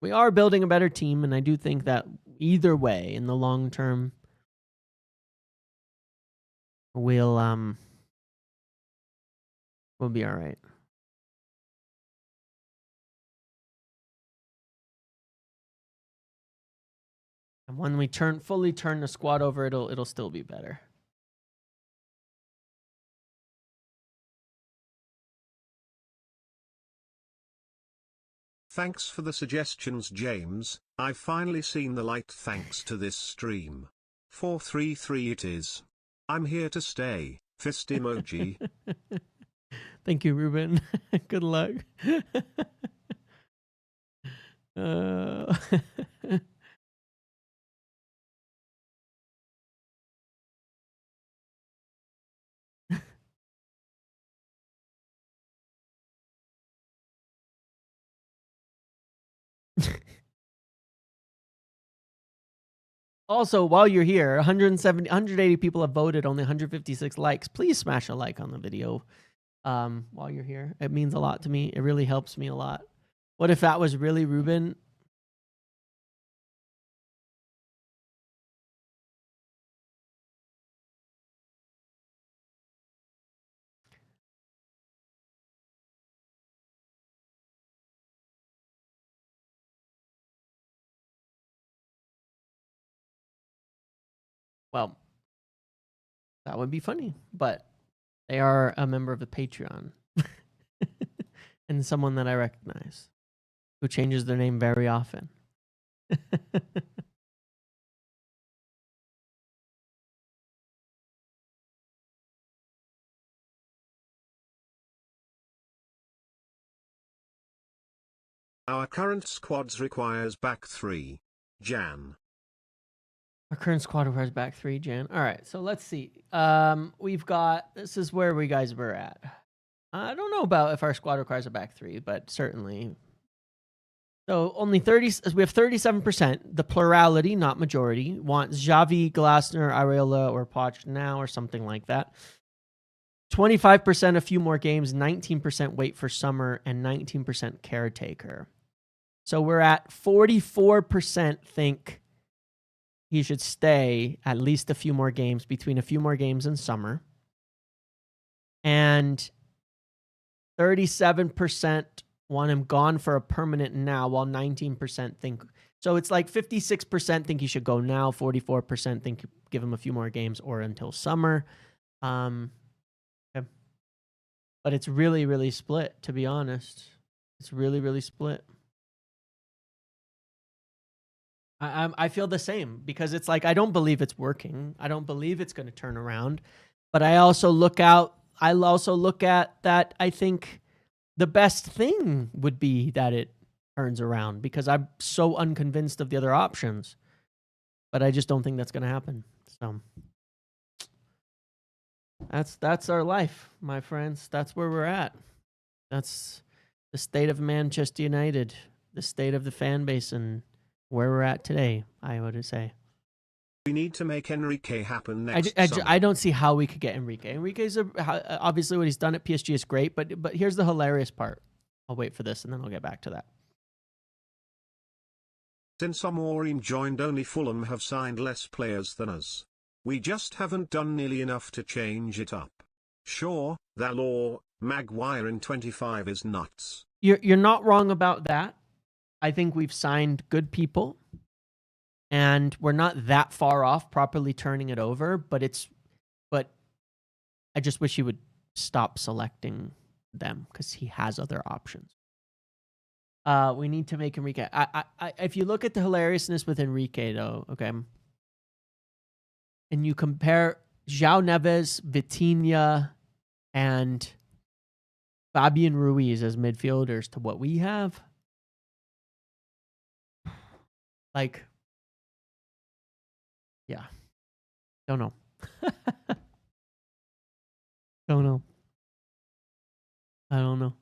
We are building a better team, and I do think that either way, in the long term, we'll be all right. And when we fully turn the squad over, it'll still be better. Thanks for the suggestions, James. I've finally seen the light thanks to this stream. 433 it is. I'm here to stay. Fist emoji. Thank you, Ruben. Good luck. Also, while you're here, 180 people have voted, only 156 likes. Please smash a like on the video while you're here. It means a lot to me. It really helps me a lot. What if that was really Ruben? Well, that would be funny, but they are a member of the Patreon and someone that I recognize who changes their name very often. Our current squads requires back 3. Jan. Our current squad requires back 3, Jan. All right, so let's see. We've got, this is where we guys were at. I don't know about if our squad requires a back 3, but certainly. So only 30, we have 37%. The plurality, not majority, wants Xavi, Glasner, Iraola, or Poch now, or something like that. 25% a few more games, 19% wait for summer, and 19% caretaker. So we're at 44% think he should stay at least a few more games, between a few more games and summer. And 37% want him gone for a permanent now, while 19% think. So it's like 56% think he should go now, 44% think give him a few more games or until summer. Okay. But it's really, really split, to be honest. It's really, really split. I feel the same because it's like I don't believe it's working. I don't believe it's going to turn around. But I also look at that I think the best thing would be that it turns around because I'm so unconvinced of the other options. But I just don't think that's going to happen. So that's our life, my friends. That's where we're at. That's the state of Manchester United, the state of the fan base, and where we're at today, I would say. We need to make Enrique happen next summer. I don't see how we could get Enrique. Enrique's obviously what he's done at PSG is great, but here's the hilarious part. I'll wait for this and then I'll get back to that. Since Amorim joined, only Fulham have signed less players than us. We just haven't done nearly enough to change it up. Sure, that law, Maguire in 25 is nuts. You're not wrong about that. I think we've signed good people, and we're not that far off properly turning it over. But I just wish he would stop selecting them because he has other options. We need to make Enrique. If you look at the hilariousness with Enrique, though, okay, and you compare João Neves, Vitinha, and Fabian Ruiz as midfielders to what we have. Like, yeah, don't know. Don't know. I don't know.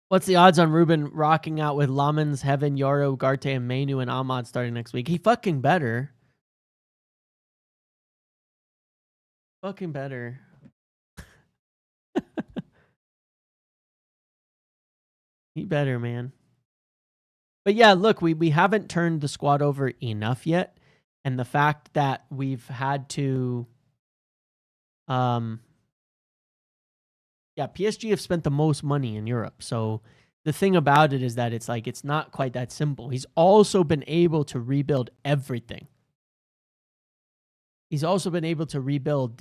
What's the odds on Ruben rocking out with Lamens, Heaven, Yoro, Garte, and Mainu and Ahmad starting next week? He fucking better. Fucking better. He better, man. But yeah, look, we haven't turned the squad over enough yet. And the fact that we've had to PSG have spent the most money in Europe. So the thing about it is that it's like it's not quite that simple. He's also been able to rebuild everything. He's also been able to rebuild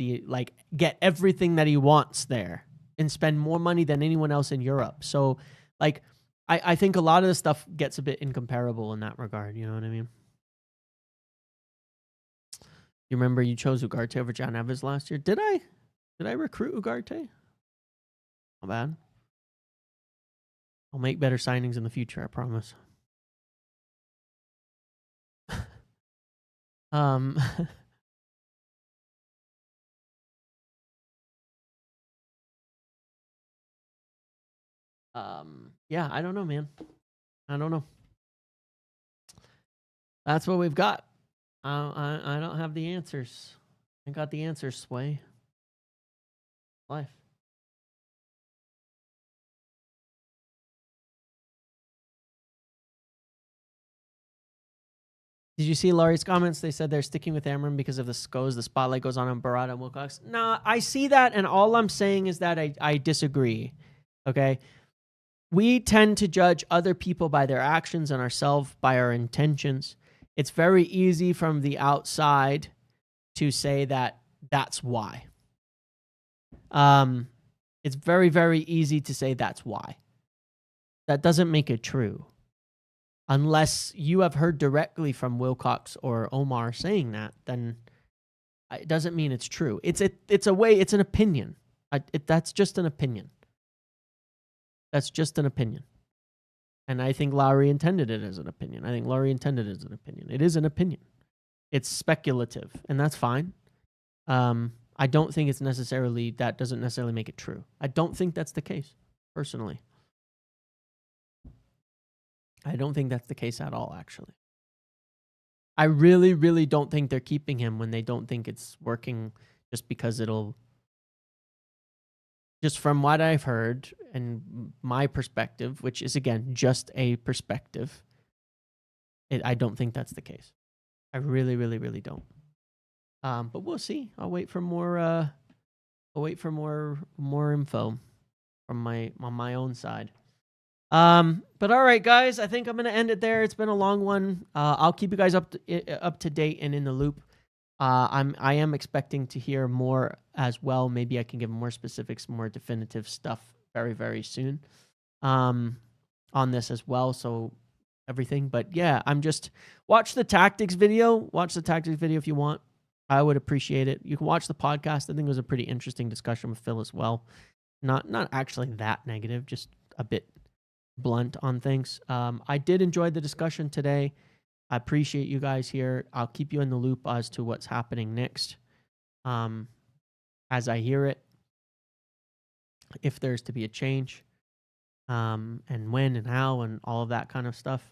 get everything that he wants there and spend more money than anyone else in Europe. So like I think a lot of the stuff gets a bit incomparable in that regard. You know what I mean? You remember you chose Ugarte over John Neves last year? Did I recruit Ugarte? Not bad. I'll make better signings in the future, I promise. Yeah, I don't know, man. I don't know. That's what we've got. I don't have the answers. I got the answers, Sway. Life. Did you see Laurie's comments? They said they're sticking with Amorim because of the SCOs. The spotlight goes on Barada and Wilcox. No, I see that, and all I'm saying is that I disagree. Okay? We tend to judge other people by their actions and ourselves by our intentions. It's very easy from the outside to say that that's why. It's very, very easy to say that's why. That doesn't make it true. Unless you have heard directly from Wilcox or Omar saying that, then it doesn't mean it's true. It's an opinion. That's just an opinion. That's just an opinion. And I think Lowry intended it as an opinion. It is an opinion. It's speculative, and that's fine. I don't think it's necessarily, that doesn't necessarily make it true. I don't think that's the case, personally. I don't think that's the case at all, actually. I really, really don't think they're keeping him when they don't think it's working, just because just from what I've heard and my perspective, which is, again, just a perspective, I don't think that's the case. I really, really, really don't. But we'll see. I'll wait for more info from on my own side. But all right, guys, I think I'm gonna end it there. It's been a long one. I'll keep you guys up to date and in the loop. I am expecting to hear more as well. Maybe I can give more specifics, more definitive stuff very, very soon. On this as well. So everything, but yeah, watch the tactics video. Watch the tactics video if you want. I would appreciate it. You can watch the podcast. I think it was a pretty interesting discussion with Phil as well. Not actually that negative, just a bit blunt on things. I did enjoy the discussion today. I appreciate you guys here. I'll keep you in the loop as to what's happening next. As I hear it, if there's to be a change, and when and how and all of that kind of stuff.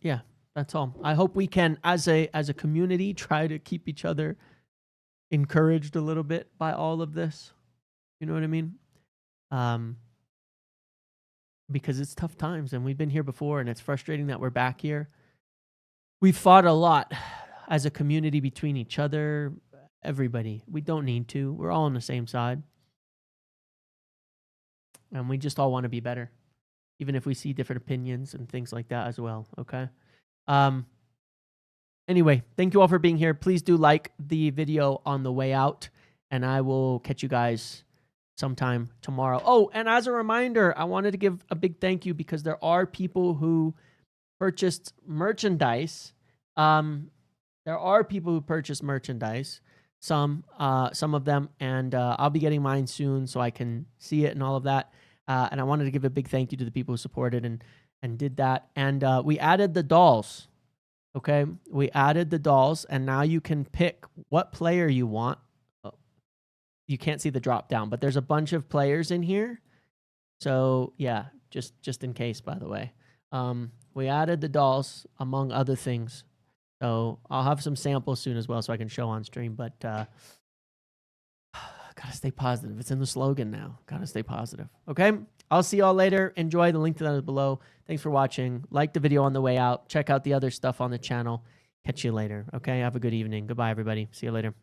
Yeah, that's all. I hope we can, as a community, try to keep each other encouraged a little bit by all of this. You know what I mean? Because it's tough times, and we've been here before, and it's frustrating that we're back here. We fought a lot as a community between each other, everybody. We don't need to. We're all on the same side. And we just all want to be better, even if we see different opinions and things like that as well, okay? Anyway, thank you all for being here. Please do like the video on the way out, and I will catch you guys sometime tomorrow. Oh, and as a reminder, I wanted to give a big thank you because there are people who purchased merchandise. There are people who purchased merchandise, some of them, and I'll be getting mine soon so I can see it and all of that. And I wanted to give a big thank you to the people who supported and did that. And we added the dolls. Okay, we added the dolls, and now you can pick what player you want. You can't see the drop down, but there's a bunch of players in here. So yeah, just in case, by the way, we added the dolls among other things. So I'll have some samples soon as well, so I can show on stream. But gotta stay positive. It's in the slogan now. Gotta stay positive. Okay, I'll see y'all later. Enjoy. The link to that is below. Thanks for watching. Like the video on the way out. Check out the other stuff on the channel. Catch you later. Okay, have a good evening. Goodbye, everybody. See you later.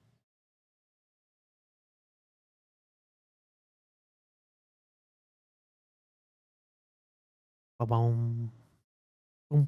Ba-boom. Boom, boom.